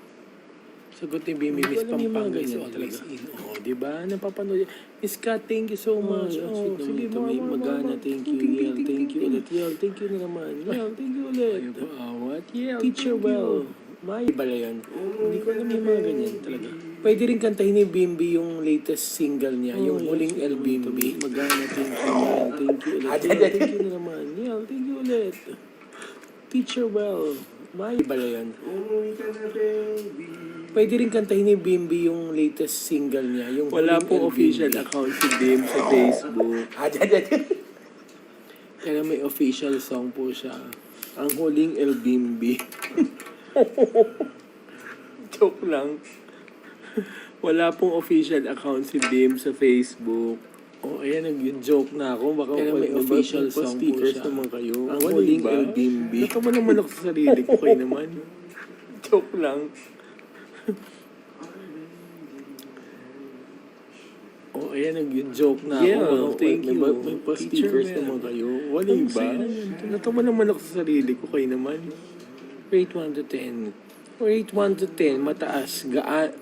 Speaker 2: Sagot ni Bimi, Miss Pampanga. So, talaga. Oh, di ba? Napapanood. Miss Kat, thank you so much. Oh, sige, more.
Speaker 4: Magana, thank you. Yel, thank you ulit.
Speaker 2: Yel, thank you na naman. Yel, thank you ulit. Ayaw pa awat. Yel, Teacher well. May bala yan. Hindi ko alam yung mga ganyan talaga. Pwede rin kantahin ni Bimbi yung latest single niya, yung Huling El Bimbi. Magana, thank you. Yel, thank you ulit. Yel, thank you na naman. Yel, thank you ulit. Teacher well. May bala yan. Pwede rin kantahin ni Bimbi yung latest single niya, yung
Speaker 4: Wala
Speaker 2: Huling
Speaker 4: pong
Speaker 2: El
Speaker 4: official
Speaker 2: Bimbi.
Speaker 4: account si Bim sa Facebook.
Speaker 2: Kaya may official song po siya. Ang Huling El Bimbi.
Speaker 4: Joke lang. Wala pong official account si Bim sa Facebook.
Speaker 2: Oh, ayan, nag-joke na ako. Baka
Speaker 4: Kaya may official song po
Speaker 2: stickers
Speaker 4: siya.
Speaker 2: naman kayo.
Speaker 4: Ang
Speaker 2: Ang
Speaker 4: Huling
Speaker 2: Huling
Speaker 4: El
Speaker 2: El Bimbi.
Speaker 4: Natawa naman ako sa sarili ko kayo naman. Joke lang.
Speaker 2: Oh, ayan, nag-joke na
Speaker 4: Yeah,
Speaker 2: ako. Baka
Speaker 4: thank you.
Speaker 2: May pa-stickers
Speaker 4: Teacher
Speaker 2: naman
Speaker 4: Mel.
Speaker 2: kayo.
Speaker 4: Wala
Speaker 2: Ang
Speaker 4: ba?
Speaker 2: saya naman.
Speaker 4: Natawa naman ako sa sarili ko kayo naman.
Speaker 2: Rate 1 to 10. Rate 1 to 10, mataas. 10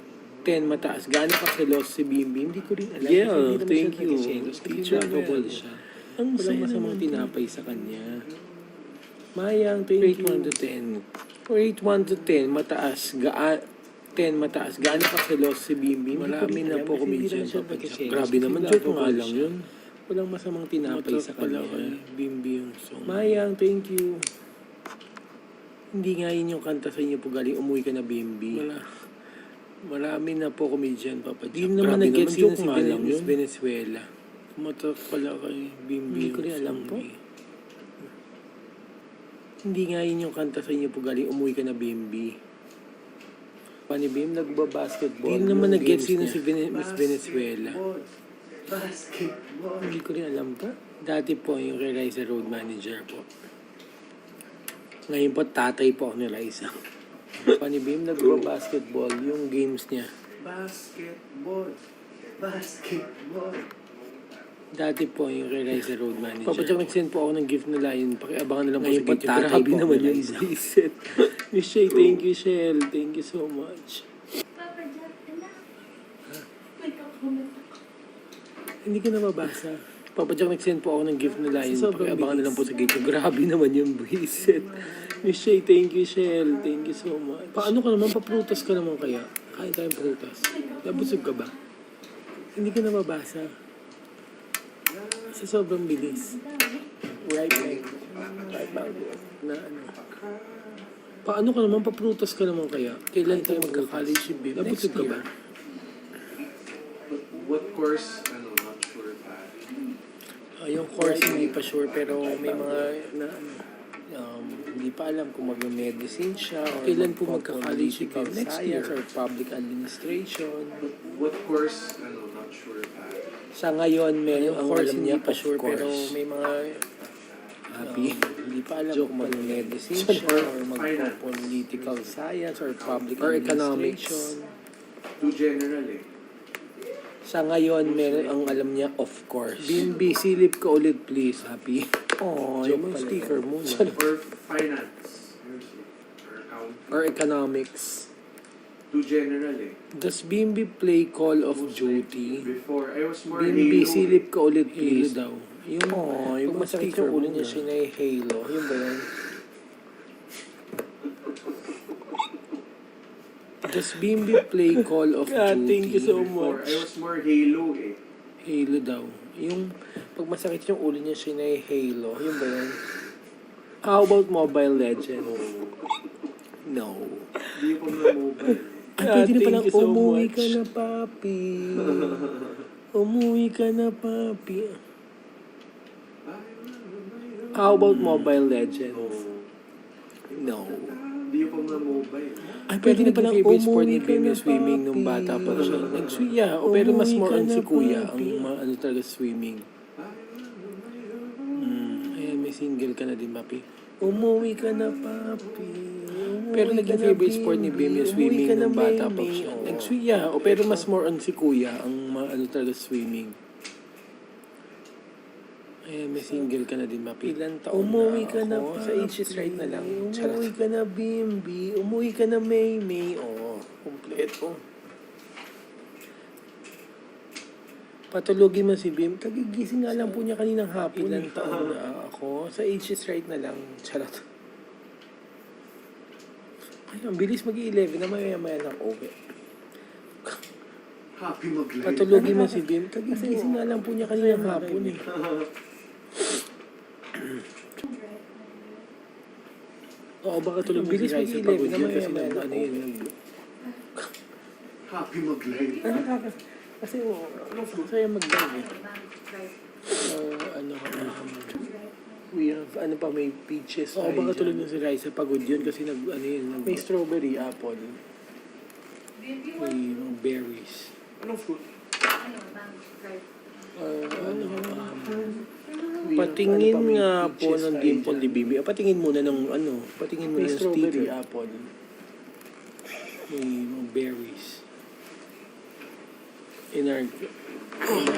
Speaker 2: mataas. Gaano ka selos si Bimbi? Hindi ko rin alam.
Speaker 4: Yeah,
Speaker 2: Kasi hindi naman
Speaker 4: thank
Speaker 2: siya
Speaker 4: you.
Speaker 2: nagsiselos. Kasi
Speaker 4: Teacher
Speaker 2: lovable
Speaker 4: Mel.
Speaker 2: siya.
Speaker 4: Ang
Speaker 2: Walang
Speaker 4: saya
Speaker 2: masamang
Speaker 4: naman.
Speaker 2: tinapay sa kanya. Mayang, thank you. Rate 1 to 10. Rate 1 to 10, mataas. 10 mataas. Gaano ka selos si Bimbi? Marami na po comedian sa pagkakasya. Grabe naman, joke nga lang yun. Walang masamang tinapay sa kanya.
Speaker 4: Bimbi yung song.
Speaker 2: Mayang, thank you. Hindi nga yun yung kanta sa inyo po galing, umuwi ka na Bimbi. Marami na po comedian, Papa Jack. Di naman
Speaker 4: Grabe
Speaker 2: nag-gets
Speaker 4: naman,
Speaker 2: yun
Speaker 4: joke
Speaker 2: si
Speaker 4: nga lang
Speaker 2: Miss
Speaker 4: yun.
Speaker 2: Venezuela.
Speaker 4: Matak pala kay Bimbi.
Speaker 2: Hindi ko rin alam po. Hindi nga yun yung kanta sa inyo po galing, umuwi ka na Bimbi. Pani Bim, nagbabasketball. Di naman nag-gets yun si Miss Venezuela. Hindi ko rin alam pa. Dati po yung kay Raisa Road Manager po. Ngayon po, tatay po ako ni Raisa. Pani Bim, nagbabasketball yung games niya.
Speaker 5: Basketball.
Speaker 2: Dati po yung kay Raisa Road Manager.
Speaker 4: Papa Jack,
Speaker 2: nag-send po ako ng gift na lion. Pakiabangan na lang po
Speaker 4: Ngayon
Speaker 2: sa
Speaker 4: po,
Speaker 2: gate.
Speaker 4: tatay
Speaker 2: Grabe
Speaker 4: po ako
Speaker 2: naman
Speaker 4: ni
Speaker 2: yung
Speaker 4: Raisa.
Speaker 2: visit. Miss Shay, thank you, Shell. Thank you so much.
Speaker 6: Papa Jack, anak. May kakomment ako.
Speaker 2: Hindi ko nababasa. Papa Jack, nag-send po ako ng gift na lion.
Speaker 4: Sobrang
Speaker 2: Pakiabangan na lang po
Speaker 4: bilis.
Speaker 2: sa gate. Grabe naman yung visit. Miss Shay, thank you, Shell. Thank you so much. Paano ka naman? Paprutas ka naman kaya? Kain tayong prutas. Nabusog ka ba? Hindi ko nababasa. Sa sobrang bilis. Right back. Right back. Na ano. Paano ka naman? Paprutas ka naman kaya? Kailan tayo magka-college si Bim? Nabusog ka ba?
Speaker 5: But what course? Ano, not sure pa.
Speaker 2: Yung course hindi pa sure pero may mga na hindi pa alam kung mag-medicine siya or kailan po magka-college si Bim? Next year or public administration.
Speaker 5: What course? Ano, not sure pa.
Speaker 4: Sa ngayon, meron
Speaker 2: Of
Speaker 4: ang
Speaker 2: course,
Speaker 4: alam
Speaker 2: hindi
Speaker 4: niya,
Speaker 2: pa
Speaker 4: of
Speaker 2: sure, pero
Speaker 4: course.
Speaker 2: may mga
Speaker 4: Happy?
Speaker 2: hindi pa alam
Speaker 4: Joke
Speaker 2: kung
Speaker 4: pala.
Speaker 2: mag-medicine or mag-political science or public
Speaker 4: Or economics.
Speaker 2: administration.
Speaker 5: Too general eh.
Speaker 4: Sa ngayon, meron ang alam niya, of course.
Speaker 2: Bimbi, silip ka ulit please.
Speaker 4: Happy?
Speaker 2: Oh,
Speaker 4: Joke
Speaker 2: yung
Speaker 4: pala.
Speaker 2: sticker muna.
Speaker 5: Or finance. Or accounting.
Speaker 4: Or economics.
Speaker 5: Too general eh.
Speaker 2: Does Bimbi play Call of
Speaker 5: Most
Speaker 2: Duty?
Speaker 5: likely. Before, I was more
Speaker 2: Bimbi,
Speaker 5: Halo.
Speaker 2: silip ka ulit
Speaker 4: Halo
Speaker 2: please.
Speaker 4: daw.
Speaker 2: Yung,
Speaker 4: yung
Speaker 2: pag masakit
Speaker 4: sticker
Speaker 2: yung ulo
Speaker 4: muna.
Speaker 2: niya, siya na Halo. Yun ba yun? Does Bimbi play Call of
Speaker 4: God,
Speaker 2: Duty?
Speaker 4: thank you so
Speaker 5: Before,
Speaker 4: much.
Speaker 5: I was more Halo eh.
Speaker 2: Halo daw. Yung pag masakit yung ulo niya, siya na Halo. Yun ba yun? How about Mobile Legends? No.
Speaker 5: Hindi ko na mobile eh.
Speaker 2: Ay, pwede na
Speaker 4: Thank
Speaker 2: palang
Speaker 4: you so
Speaker 2: umuwi
Speaker 4: much.
Speaker 2: ka na, papi. Umuwi ka na, papi. How about Mobile Legends? No.
Speaker 5: Hindi ko na mobile.
Speaker 2: Ay, pwede na palang
Speaker 4: Nag-favorite sport
Speaker 2: umuwi
Speaker 4: ni
Speaker 2: ka
Speaker 4: Bimbi
Speaker 2: na,
Speaker 4: swimming nung
Speaker 2: papi.
Speaker 4: bata pa siya.
Speaker 2: Yeah, pero mas
Speaker 4: Umuwi
Speaker 2: more
Speaker 4: ka
Speaker 2: on
Speaker 4: na,
Speaker 2: si kuya.
Speaker 4: papi.
Speaker 2: Ang ano talaga swimming. Ayan, may single ka na din, papi. Umuwi ka na, papi. Pero naging favorite sport ni Bim yung swimming nung bata pa siya. Yeah, pero mas more on si kuya ang ano talaga swimming. Ayan, may single ka na din, papi. Ilan taon
Speaker 4: Umuwi ka na,
Speaker 2: ako? Sa age is right na lang.
Speaker 4: Umuwi ka na, Bimbi. Umuwi ka na, Maymay.
Speaker 2: Oo, kompleto. Patulogin man si Bim. Kagigising nga lang po niya kaninang hapon. Ilan taon na ako? Sa age is right na lang. Charot. Ay, ang bilis mag-11 na maya-maya lang uwi.
Speaker 5: Happy mag-live.
Speaker 2: Patulogin man si Bim. Kagigising nga lang po niya kaninang hapon eh. Oo, baka tulog mo si
Speaker 4: Bilis
Speaker 2: Raisa
Speaker 4: mag-11
Speaker 2: pagod
Speaker 4: na
Speaker 2: yun kasi
Speaker 4: maya-maya
Speaker 2: ano
Speaker 4: lang
Speaker 2: yun.
Speaker 5: Happy mag-live.
Speaker 2: Kasi masaya mag-live eh. Ano we have, ano pa, may peaches. Oo, baka tulog na si Raisa pagod yun kasi ano yun, may strawberry, apple. May berries.
Speaker 5: Anong fruit?
Speaker 2: Patingin nga po ng dimple ni Bibi. Patingin muna ng patingin muna ng strawberry, apple. May berries. In our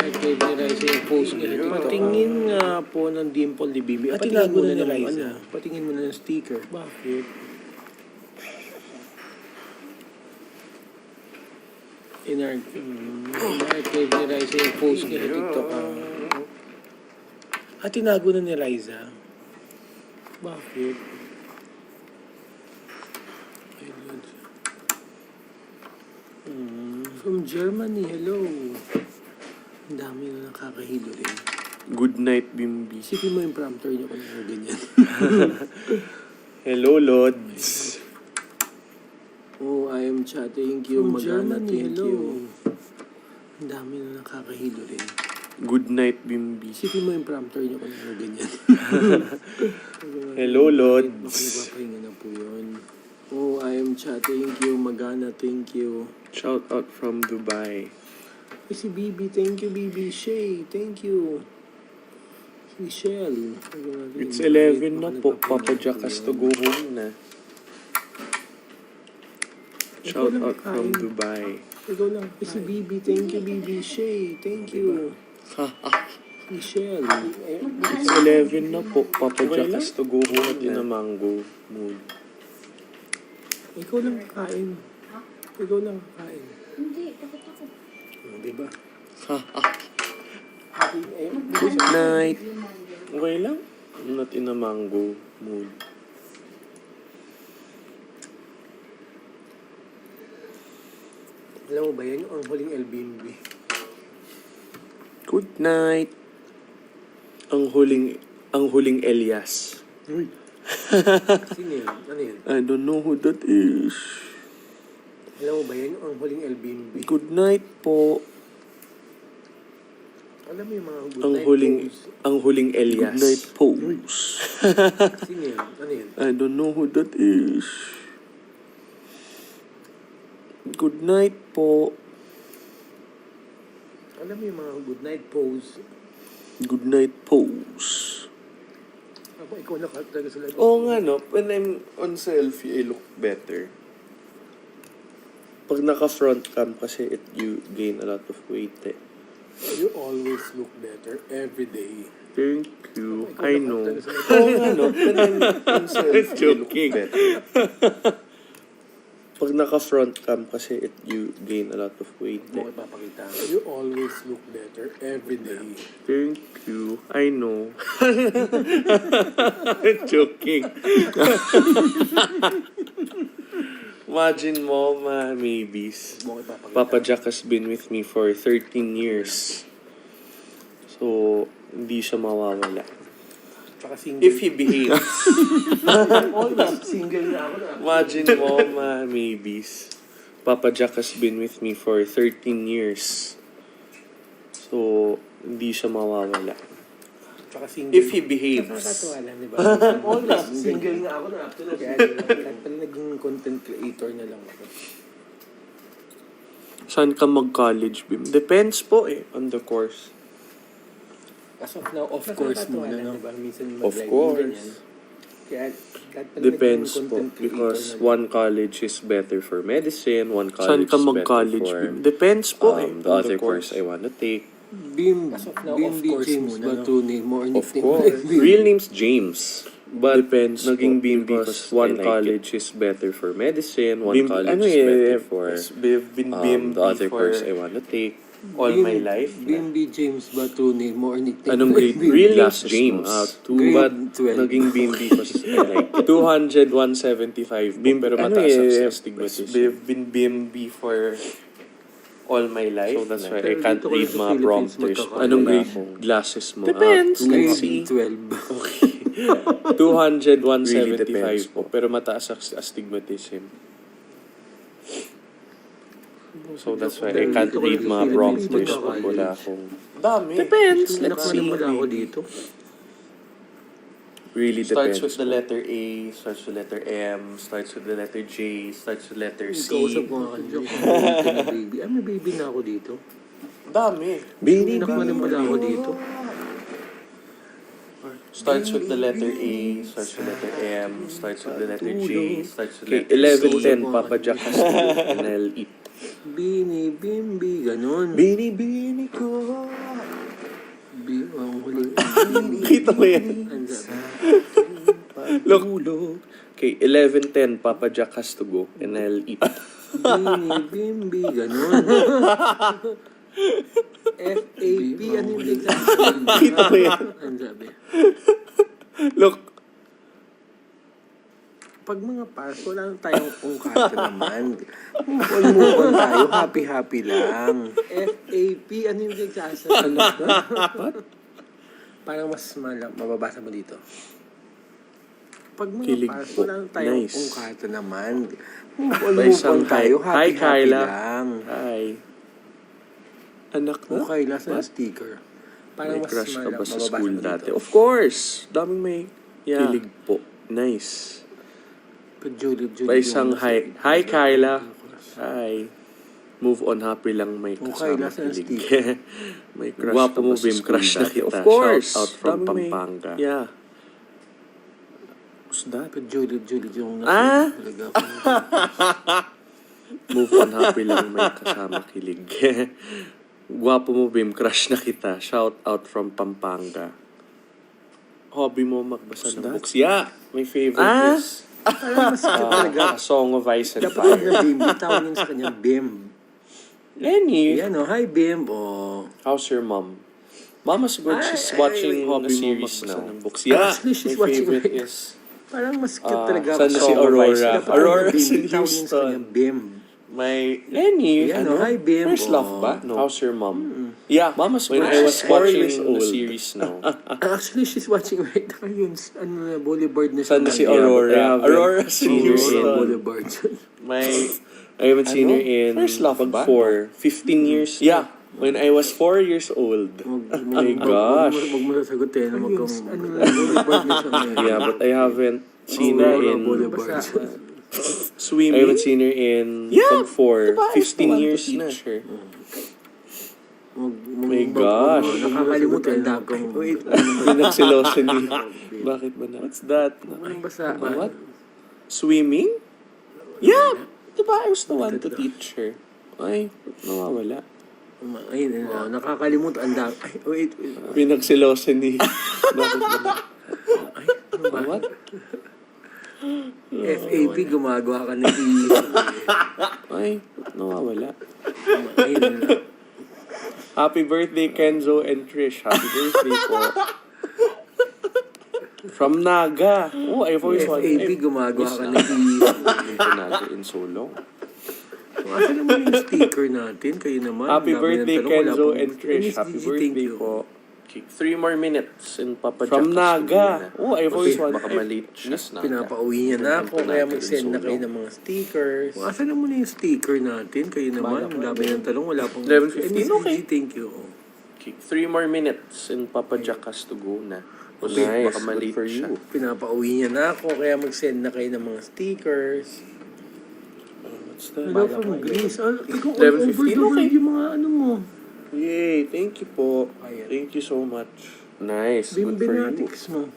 Speaker 2: archive ni Raisa yung post niya. Patingin nga po ng dimple ni Bibi. Patingin muna ni Raisa. Patingin muna ng sticker. Bakit? In our archive ni Raisa yung post niya. TikTok. Tinago na ni Raisa. Bakit? Ayun. From Germany, hello. Ang dami na nakakahilo rin.
Speaker 1: Good night, Bimbi.
Speaker 2: Isipin mo yung prompter niyo kung ano ganyan.
Speaker 1: Hello, Lods.
Speaker 2: Oh, I am chat. Thank you.
Speaker 4: From
Speaker 2: Magana,
Speaker 4: Germany,
Speaker 2: thank
Speaker 4: hello.
Speaker 2: you. Ang dami na nakakahilo rin.
Speaker 1: Good night, Bimbi.
Speaker 2: Isipin mo yung prompter niyo kung ano ganyan.
Speaker 1: Hello, Lods.
Speaker 2: Nakapahinga na po yun. Oh, I am chat. Thank you. Magana, thank you.
Speaker 1: Shout out from Dubai.
Speaker 2: Si Bibi, thank you, Bibi. Shay, thank you. Michelle.
Speaker 1: It's 11 na po. Papa Jack has to go home na. Shout out from Dubai.
Speaker 2: Ikaw lang. Si Bibi, thank you, Bibi. Shay, thank you. Michelle.
Speaker 1: It's 11 na po. Papa Jack has to go home in a mango mood.
Speaker 2: Ikaw lang kain. Ikaw lang kain.
Speaker 6: Hindi, bakit ako?
Speaker 2: Diba?
Speaker 1: Good night. Okay lang. I'm not in a mango mood.
Speaker 2: Alam mo ba yan? Yung ang huling LBMB.
Speaker 1: Good night. Ang huling Elias.
Speaker 2: Sino yun? Ano yun?
Speaker 1: I don't know who that is.
Speaker 2: Alam mo ba yan? Yung ang huling LBMB.
Speaker 1: Good night po.
Speaker 2: Alam mo yung mga good
Speaker 1: Ang
Speaker 2: night
Speaker 1: huling
Speaker 2: pose?
Speaker 1: Elias. Good night pose.
Speaker 2: Sino yun? Ano yun?
Speaker 1: I don't know who that is. Good night po.
Speaker 2: Ano
Speaker 4: Alam mo yung mga good night pose.
Speaker 1: Good night pose.
Speaker 4: Ako, ikaw na talaga sa live.
Speaker 1: Oo nga, no? When I'm on selfie, I look better. Pag naka-front cam kasi, you gain a lot of weight eh.
Speaker 2: You always look better every day.
Speaker 1: Thank you.
Speaker 2: Ikaw
Speaker 1: I
Speaker 2: na
Speaker 1: know.
Speaker 2: talaga sa live.
Speaker 1: Oo nga, no? When I'm on selfie, I look
Speaker 5: Joking.
Speaker 1: better. Pag naka-front cam kasi, you gain a lot of weight
Speaker 4: Mo
Speaker 1: eh.
Speaker 4: ipapakita.
Speaker 2: You always look better every day.
Speaker 1: Thank you. I know.
Speaker 5: Joking.
Speaker 1: Imagine mo, mga maybes.
Speaker 4: Mo ipapakita.
Speaker 1: Papa Jack has been with me for 13 years. So, hindi siya mawawala.
Speaker 4: Tsaka single.
Speaker 1: If he behaves.
Speaker 4: Always single na ako na.
Speaker 1: Imagine mo, mga maybes. Papa Jack has been with me for 13 years. So, hindi siya mawawala.
Speaker 4: Tsaka single.
Speaker 1: If he behaves.
Speaker 4: Nakakatawa lang, di ba? Always single nga ako na after all. Kaya pala naging content creator na lang ako.
Speaker 1: Saan ka mag-college, Bim? Depends po eh, on the course.
Speaker 4: As of now, of course muna, no? Diba? Minsan
Speaker 1: Of
Speaker 4: mag-live
Speaker 1: course.
Speaker 4: ganyan. Kaya kahit pala
Speaker 1: Depends
Speaker 4: naging
Speaker 1: po.
Speaker 4: content creator
Speaker 1: Because
Speaker 4: na lang.
Speaker 1: one college is better for medicine, one
Speaker 5: Saan
Speaker 1: college
Speaker 5: ka
Speaker 1: is
Speaker 5: mag-college,
Speaker 1: better
Speaker 5: Bim?
Speaker 1: for... Depends po eh.
Speaker 5: The
Speaker 1: on
Speaker 5: other
Speaker 1: the course I want to take.
Speaker 4: Bim, as of now,
Speaker 2: Bim
Speaker 4: of
Speaker 2: B.
Speaker 4: course
Speaker 2: James
Speaker 4: muna,
Speaker 2: ba
Speaker 4: no?
Speaker 2: true
Speaker 4: name mo or
Speaker 1: Of
Speaker 4: nickname
Speaker 1: course.
Speaker 4: mo?
Speaker 1: Real name's James. But
Speaker 5: Depends
Speaker 1: naging
Speaker 5: po,
Speaker 1: Bim
Speaker 5: because
Speaker 1: because one
Speaker 5: I like
Speaker 1: college is better for medicine, one
Speaker 5: Bim,
Speaker 1: college
Speaker 5: ano
Speaker 1: is better
Speaker 5: eh,
Speaker 1: for
Speaker 5: been Bim
Speaker 1: the other
Speaker 5: for
Speaker 1: course I want to take all
Speaker 2: Bim-
Speaker 1: my life.
Speaker 2: Bim B. James ba true name mo or nickname?
Speaker 1: Anong grade?
Speaker 2: Bim.
Speaker 1: Real name's
Speaker 5: Glasses
Speaker 1: James.
Speaker 5: mo.
Speaker 2: Grade
Speaker 1: But
Speaker 2: 12.
Speaker 1: naging Bim because I like it. 200, 175. Bim, pero
Speaker 5: ano
Speaker 1: mataas
Speaker 5: eh,
Speaker 1: ang astigmatism.
Speaker 5: been Bim for all my life.
Speaker 1: So that's why
Speaker 2: Pero
Speaker 1: I can't
Speaker 2: dito ko lang
Speaker 1: read
Speaker 2: sa
Speaker 1: mga
Speaker 2: Philippines
Speaker 1: prompters.
Speaker 2: magkakaroon.
Speaker 1: Anong
Speaker 5: Wala
Speaker 1: grade?
Speaker 5: akong-
Speaker 1: Glasses mo.
Speaker 5: Depends.
Speaker 1: Let's
Speaker 2: Grade
Speaker 1: see.
Speaker 2: 12.
Speaker 1: 200,
Speaker 5: Really
Speaker 1: 175
Speaker 5: depends
Speaker 1: po. Pero mataas ang astigmatism. So that's why I can't
Speaker 2: Dito ko
Speaker 1: read
Speaker 2: lang sa
Speaker 1: mga
Speaker 2: Philippines
Speaker 1: prompters pag
Speaker 2: magkakaroon.
Speaker 1: wala akong...
Speaker 5: Dami.
Speaker 1: Depends.
Speaker 2: Let's
Speaker 1: Let's see.
Speaker 2: Wala ako dito.
Speaker 1: Really
Speaker 5: Starts
Speaker 1: depends.
Speaker 5: with the letter A, starts with the letter M, starts with the letter J, starts with the letter C.
Speaker 2: Kausap ko nga kanina. Baby. Ay, may baby na ako dito.
Speaker 5: Dami.
Speaker 2: Bini, nakuha pala ako dito.
Speaker 5: Starts with the letter A, starts with the letter M, starts with the letter J, starts with the
Speaker 1: Okay,
Speaker 5: letter C.
Speaker 1: 11:10, Papa Jack has to go and I'll eat.
Speaker 2: Bini, bimbi, ganun.
Speaker 1: Bini ko.
Speaker 2: Ang huling.
Speaker 5: Kita mo yan?
Speaker 2: Ang sabi.
Speaker 1: Look. Okay, 11:10, Papa Jack has to go and I'll eat.
Speaker 2: Bini, bimbi, ganun. F-A-P, ano yung example?
Speaker 5: Kita mo yan?
Speaker 2: Ang sabi.
Speaker 5: Look.
Speaker 2: Pag mga pars, wala lang tayong ungkata naman. Move on tayo, happy-happy lang. F-A-P, ano yung nagsasabi? Parang mas mababasa mo dito. Pag mga
Speaker 1: Kilig
Speaker 2: pars,
Speaker 1: po.
Speaker 2: wala lang tayong
Speaker 1: Nice.
Speaker 2: ungkata naman.
Speaker 1: May
Speaker 2: Move on
Speaker 1: isang
Speaker 2: tayo,
Speaker 1: hi,
Speaker 2: happy-happy
Speaker 1: Kyla.
Speaker 2: lang.
Speaker 1: Hi. Anak
Speaker 2: O
Speaker 1: na?
Speaker 2: Kyla sa sticker. Parang
Speaker 1: May
Speaker 2: mas
Speaker 1: crush ka ba sa
Speaker 2: mababasa
Speaker 1: school
Speaker 2: mo dito.
Speaker 1: dati? Of course! Daming may
Speaker 2: Yeah.
Speaker 1: kilig po. Nice.
Speaker 2: Pag Julie,
Speaker 1: Pa isang hi. Hi, Kyla. Hi. Move on, happy lang may
Speaker 2: Okay,
Speaker 1: kasama
Speaker 2: nasa
Speaker 1: kilig.
Speaker 2: stick.
Speaker 1: May crush
Speaker 5: Gwapo
Speaker 1: ka
Speaker 5: mo,
Speaker 1: ba sa
Speaker 5: Bim,
Speaker 1: school
Speaker 5: crush na
Speaker 1: dati?
Speaker 5: kita.
Speaker 1: Of course!
Speaker 5: Shout out from
Speaker 1: Daming may-
Speaker 5: Pampanga.
Speaker 1: Yeah. What's that?
Speaker 2: Pag Julie, yung
Speaker 1: Ah?
Speaker 2: talaga.
Speaker 1: Move on, happy lang may kasama kilig. Gwapo mo, Bim, crush na kita. Shout out from Pampanga. Hobby mo magbasa ng books? Yeah! My favorite is
Speaker 2: Parang mas talaga.
Speaker 1: A Song of Ice and
Speaker 2: Dapat pag
Speaker 1: Fire.
Speaker 2: na Bim, tawag yun sa kanya Bim.
Speaker 1: Lenny!
Speaker 2: Yan o, hi Bim. Oh.
Speaker 1: How's your mom? Mama's good. She's watching
Speaker 5: hobby
Speaker 1: a
Speaker 5: mo
Speaker 1: series
Speaker 5: magbasa
Speaker 1: now.
Speaker 5: ng books.
Speaker 1: Yeah,
Speaker 2: Actually, she's
Speaker 1: my
Speaker 2: watching
Speaker 1: favorite
Speaker 2: right
Speaker 1: is
Speaker 2: Parang mas cute talaga.
Speaker 1: Sana
Speaker 2: Song
Speaker 1: si
Speaker 2: of
Speaker 1: Aurora.
Speaker 2: Ice. Dapat
Speaker 1: Aurora's
Speaker 2: pag na
Speaker 1: in
Speaker 2: Bim, tawag yun sa
Speaker 1: Houston.
Speaker 2: kanya Bim.
Speaker 1: my Lenny.
Speaker 2: Yan o, hi Bim.
Speaker 1: First love
Speaker 2: Oh.
Speaker 1: ba? No. How's your mom?
Speaker 5: Yeah.
Speaker 1: Mama's
Speaker 5: When
Speaker 1: good.
Speaker 5: I was
Speaker 1: She's
Speaker 5: 4
Speaker 1: watching
Speaker 5: years
Speaker 1: the
Speaker 5: old.
Speaker 1: series now.
Speaker 2: Actually, she's watching right now yun. Ano na, Boulevard na siya.
Speaker 1: Sana si
Speaker 5: Yeah, but I
Speaker 1: Aurora.
Speaker 5: haven't
Speaker 1: Aurora's in
Speaker 5: seen her
Speaker 1: Houston.
Speaker 5: in-
Speaker 2: Boulevard.
Speaker 1: My, I haven't seen her in
Speaker 5: First love ba?
Speaker 1: for 15 years.
Speaker 5: Yeah.
Speaker 1: When I was 4 years old. My gosh.
Speaker 2: Huwag mo sasagot eh. Ano na, Boulevard na siya ngayon.
Speaker 1: Yeah, but I haven't seen her
Speaker 2: Aurora
Speaker 1: in
Speaker 2: Boulevard.
Speaker 1: swimming. I haven't seen her in
Speaker 5: Yeah,
Speaker 1: for
Speaker 5: diba? I
Speaker 1: 15
Speaker 5: want to
Speaker 1: years
Speaker 5: teach
Speaker 1: na.
Speaker 5: her.
Speaker 1: My gosh.
Speaker 4: Nakakalimutan ang dami. Wait,
Speaker 1: Pinagsilosan ni. Bakit ba na? What's that?
Speaker 4: anong basa?
Speaker 1: What? Swimming? Yeah! Diba I was the one to teach her? Ay, nawawala.
Speaker 4: Ayun, nakakalimutan ang dami. Wait.
Speaker 1: Pinagsilosan ni. Bakit ba na? What?
Speaker 4: FAP, gumagawa ka ng
Speaker 1: Ay, nawawala.
Speaker 4: Ayun,
Speaker 1: Happy birthday, Kenzo and Trish. Happy birthday po. From Naga. Oh, I've always wanted.
Speaker 4: FAP, gumagawa ka ng
Speaker 1: Naga in so long.
Speaker 4: Asa naman yung sticker natin? Kayo naman.
Speaker 1: Happy
Speaker 4: Dami ng
Speaker 1: birthday,
Speaker 4: tanong, wala
Speaker 1: Kenzo
Speaker 4: pong-
Speaker 1: and Trish.
Speaker 4: Miss
Speaker 1: Happy
Speaker 4: Gigi, thank
Speaker 1: birthday
Speaker 4: you.
Speaker 1: po. 3 more minutes and Papa Jack. From Naga. Oh, I've always wanted. Baka malate siya.
Speaker 4: Pinapauwi niya na ako, kaya mag-send na kayo ng mga stickers. Asa naman yung sticker natin? Kayo naman. Ang dami ng tanong, wala pong...
Speaker 1: 11:15,
Speaker 4: Miss
Speaker 1: okay.
Speaker 4: Gigi, thank you.
Speaker 1: 3 more minutes and Papa Jack has to go na.
Speaker 4: Okay,
Speaker 1: Nice.
Speaker 4: baka
Speaker 1: Good
Speaker 4: malate
Speaker 1: for
Speaker 4: siya.
Speaker 1: you.
Speaker 4: Pinapauwi niya na ako, kaya mag-send na kayo ng mga stickers.
Speaker 1: What's that?
Speaker 4: Hello from Greece. Ikaw, all
Speaker 1: 11:15,
Speaker 4: over the world
Speaker 1: okay.
Speaker 4: yung mga ano mo.
Speaker 1: Yay, thank you po.
Speaker 4: Ayan.
Speaker 1: Thank you so much. Nice. Good
Speaker 4: Bimbi
Speaker 1: for you.
Speaker 4: Natics mo.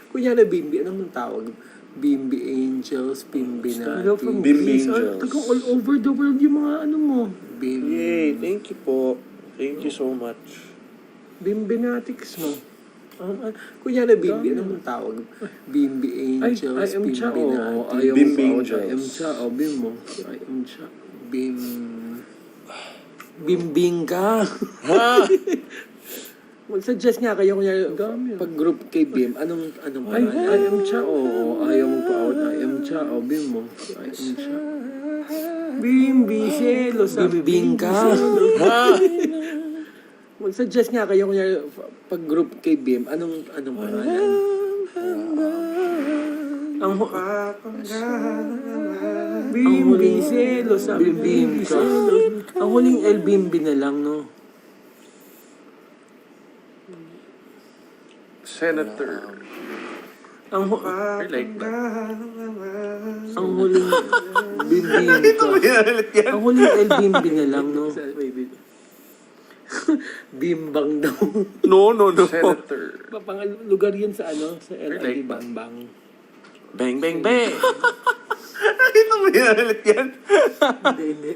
Speaker 4: Kunyari Bimbi, ano mong tawag? Bimbi Angels, Bimbi
Speaker 1: Hello
Speaker 4: Natics.
Speaker 1: from Bimbi Angels.
Speaker 4: Tagang all over the world yung mga ano mo.
Speaker 1: Yay, thank you po. Thank you so much.
Speaker 4: Bimbi Natics mo. Kunyari Bimbi, ano mong tawag? Bimbi Angels,
Speaker 2: I am
Speaker 4: Bimbi
Speaker 2: Cha,
Speaker 4: Natics.
Speaker 1: Bimbi
Speaker 4: I
Speaker 1: Angels.
Speaker 4: am Cha, Bim mo. I am Cha. Bimbing ka. Mag-suggest nga kayo kunyari pag group kay Bim, anong pangalan? I am Cha, ayaw mo pa out. I am Cha, Bim mo. I am Cha. Bimbi, selos, bimbing ka. Mag-suggest nga kayo kunyari pag group kay Bim, anong pangalan? Ang Bimbi, selos, bimbing ka. Ang huling El Bimbi na lang, no?
Speaker 1: Senator.
Speaker 4: Ang
Speaker 1: I like that.
Speaker 4: ang huling Bimbi ka. Ang huling El Bimbi na lang, no? Bimbang daw.
Speaker 1: No. Senator.
Speaker 2: Pang lugar yun sa ano, sa
Speaker 1: like
Speaker 2: LID
Speaker 1: that.
Speaker 2: Bangbang.
Speaker 1: Bang, bang, bang. Nakita mo yan ulit yan?
Speaker 4: Hindi.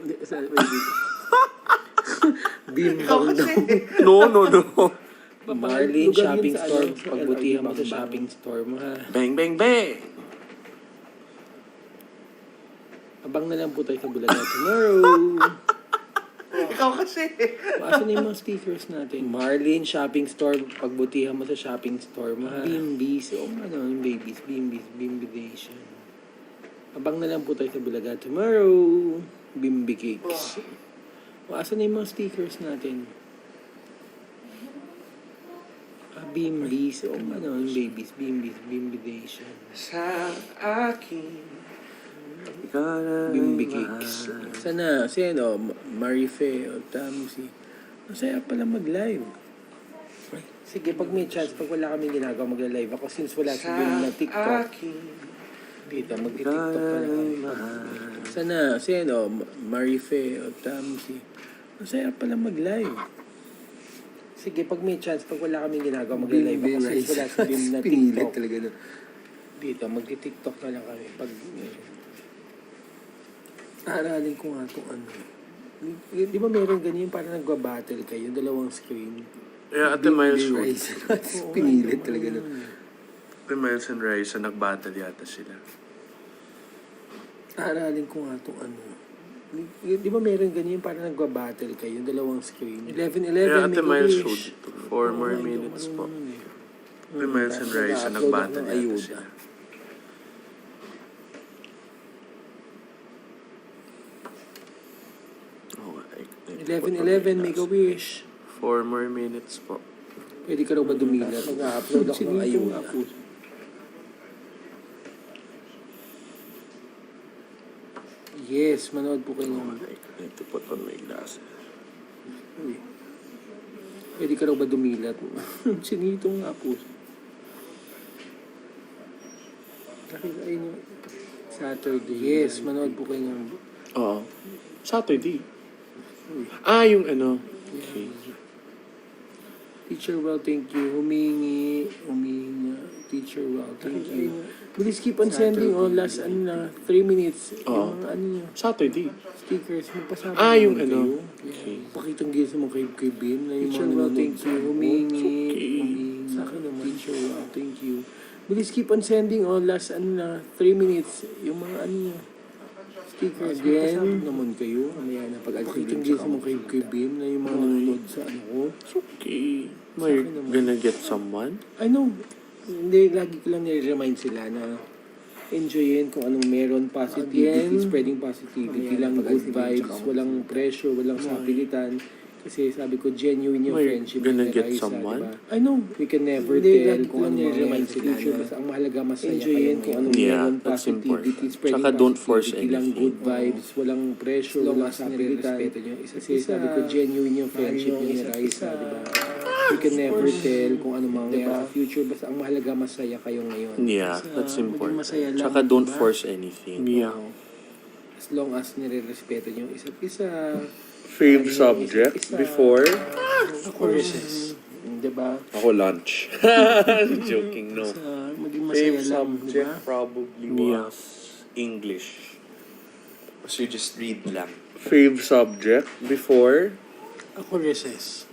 Speaker 4: Bimbang daw.
Speaker 1: No.
Speaker 4: Marlene
Speaker 2: Lugar
Speaker 4: Shopping
Speaker 2: yun sa
Speaker 4: Store.
Speaker 2: ano, sa
Speaker 4: Pagbutihan mo
Speaker 2: LID
Speaker 4: sa
Speaker 2: Bangbang.
Speaker 4: shopping store mo, ha?
Speaker 1: Bang, bang, bang.
Speaker 2: Abang na lang po tayo sa Bulaga tomorrow.
Speaker 1: Ikaw kasi.
Speaker 2: Maasan na yung mga stickers natin?
Speaker 4: Marlene Shopping Store. Pagbutihan mo sa shopping store mo, ha? Bimbis. Yung babies. Bimbidation.
Speaker 2: Abang na lang po tayo sa Bulaga tomorrow.
Speaker 4: Bimbi cakes.
Speaker 2: Maasan na yung mga stickers natin?
Speaker 4: Bimbis. Yung babies. Bimbidation.
Speaker 1: Sa akin.
Speaker 4: Bimbi cakes. Sana, sino? Marife o Tamsi. Masaya pala mag-live. Sige, pag may chance, pag wala kaming ginagawa, mag-live ako. Since wala si Bim na TikTok. Dito, mag-tiktok pa lang kami. Sana, sino? Marife o Tamsi. Masaya pala mag-live. Sige, pag may chance, pag wala kaming ginagawa, mag-live ako. Since wala si Bim na TikTok. Dito, mag-tiktok na lang kami. Pag aralin ko nga itong ano. Di ba meron ganyan parang nagbabattle kayo, dalawang screen?
Speaker 1: Yeah, Ate Miles Road.
Speaker 4: Pinilit talaga na.
Speaker 1: Ate Miles and Raisa, nag-battle yata sila.
Speaker 4: Aralin ko nga itong ano. Di ba meron ganyan parang nagbabattle kayo, dalawang screen? 11-11,
Speaker 1: Yeah, Ate
Speaker 4: make a
Speaker 1: Miles
Speaker 4: wish.
Speaker 1: Road. 4 more minutes po. Ate Miles and Raisa, nag-battle yata sila. Oh,
Speaker 4: 11-11, make a wish.
Speaker 1: 4 more minutes po.
Speaker 4: Pwede ka raw ba dumilat? Mag-upload ako ng ayuda. Yes, manood po kayo ng...
Speaker 1: Ito po to may glasses.
Speaker 4: Pwede ka raw ba dumilat? Sinito nga po. Nakita yun yung Saturday. Yes, manood po kayo ng...
Speaker 1: Oo. Saturday. Yung ano, Okay.
Speaker 4: Teacher well, thank you. Humingi. Teacher well, thank you. Please keep on sending last 3 minutes.
Speaker 1: Oo.
Speaker 4: Yung nyo,
Speaker 1: Saturday.
Speaker 4: stickers. Magpasabi
Speaker 1: Yung
Speaker 4: naman
Speaker 1: ano.
Speaker 4: kayo.
Speaker 1: Okay.
Speaker 4: Pakitang gisa mo kay Ben na yung
Speaker 1: Teacher
Speaker 4: mga
Speaker 1: well,
Speaker 4: nanonood
Speaker 1: thank
Speaker 4: sa
Speaker 1: you.
Speaker 4: humingi.
Speaker 1: Okay.
Speaker 4: Sa akin naman. Teacher well, thank you. Please keep on sending last 3 minutes. Yung mga nyo, stickers. Magpasabi naman kayo. Mamaya na pakitang gisa mo kay Ben na yung mga nanonood sa ko.
Speaker 1: It's okay. We're gonna get someone.
Speaker 4: I know. Hindi, lagi ko lang nire-remind sila na enjoyin kung anong meron, positivity, spreading positivity lang, good vibes, walang pressure, walang sapilitan. Kasi sabi ko, genuine yung
Speaker 1: We're
Speaker 4: friendship.
Speaker 1: gonna
Speaker 4: ni
Speaker 1: get
Speaker 4: Raisa,
Speaker 1: someone?
Speaker 4: diba? I know. We can never
Speaker 2: Hindi,
Speaker 4: tell
Speaker 2: lagi
Speaker 4: kung
Speaker 2: ko lang
Speaker 4: anong
Speaker 2: nire-remind
Speaker 4: mangyayari sa
Speaker 2: sila
Speaker 4: future.
Speaker 2: na
Speaker 4: Basta ang mahalaga, masaya
Speaker 2: enjoyin
Speaker 4: kayo
Speaker 2: kung
Speaker 4: ngayon.
Speaker 1: Yeah,
Speaker 4: Meron
Speaker 1: that's
Speaker 4: positivity,
Speaker 1: important.
Speaker 4: spreading
Speaker 1: Tsaka don't force
Speaker 4: positivity lang,
Speaker 1: anything.
Speaker 4: good vibes, walang pressure,
Speaker 2: Long
Speaker 4: walang
Speaker 2: as
Speaker 4: sapilitan.
Speaker 2: nire-respeto niyo yung isa't
Speaker 4: Kasi
Speaker 2: isa,
Speaker 4: sabi ko, genuine yung friendship
Speaker 2: mahal
Speaker 4: niyo
Speaker 2: yung
Speaker 4: ni
Speaker 2: isa't
Speaker 4: Raisa,
Speaker 2: isa.
Speaker 4: diba? We can never tell kung ano mangyayari
Speaker 2: Diba?
Speaker 4: sa future. Basta ang mahalaga, masaya kayo ngayon.
Speaker 1: Yeah,
Speaker 4: Basta
Speaker 1: that's
Speaker 4: maging
Speaker 1: important.
Speaker 4: masaya lang,
Speaker 1: Tsaka don't
Speaker 4: diba?
Speaker 1: force anything. Yeah.
Speaker 4: As long as nire-respeto niyo yung isa't isa.
Speaker 1: Fave
Speaker 4: ano,
Speaker 1: subject
Speaker 4: isa't isa.
Speaker 1: before?
Speaker 4: Ako recess. Diba?
Speaker 1: Ako lunch. Joking, no.
Speaker 4: Sa maging masaya
Speaker 1: Fave
Speaker 4: lang,
Speaker 1: subject
Speaker 4: diba?
Speaker 1: probably was English. So you just read lang. Fave subject before?
Speaker 4: Ako recess.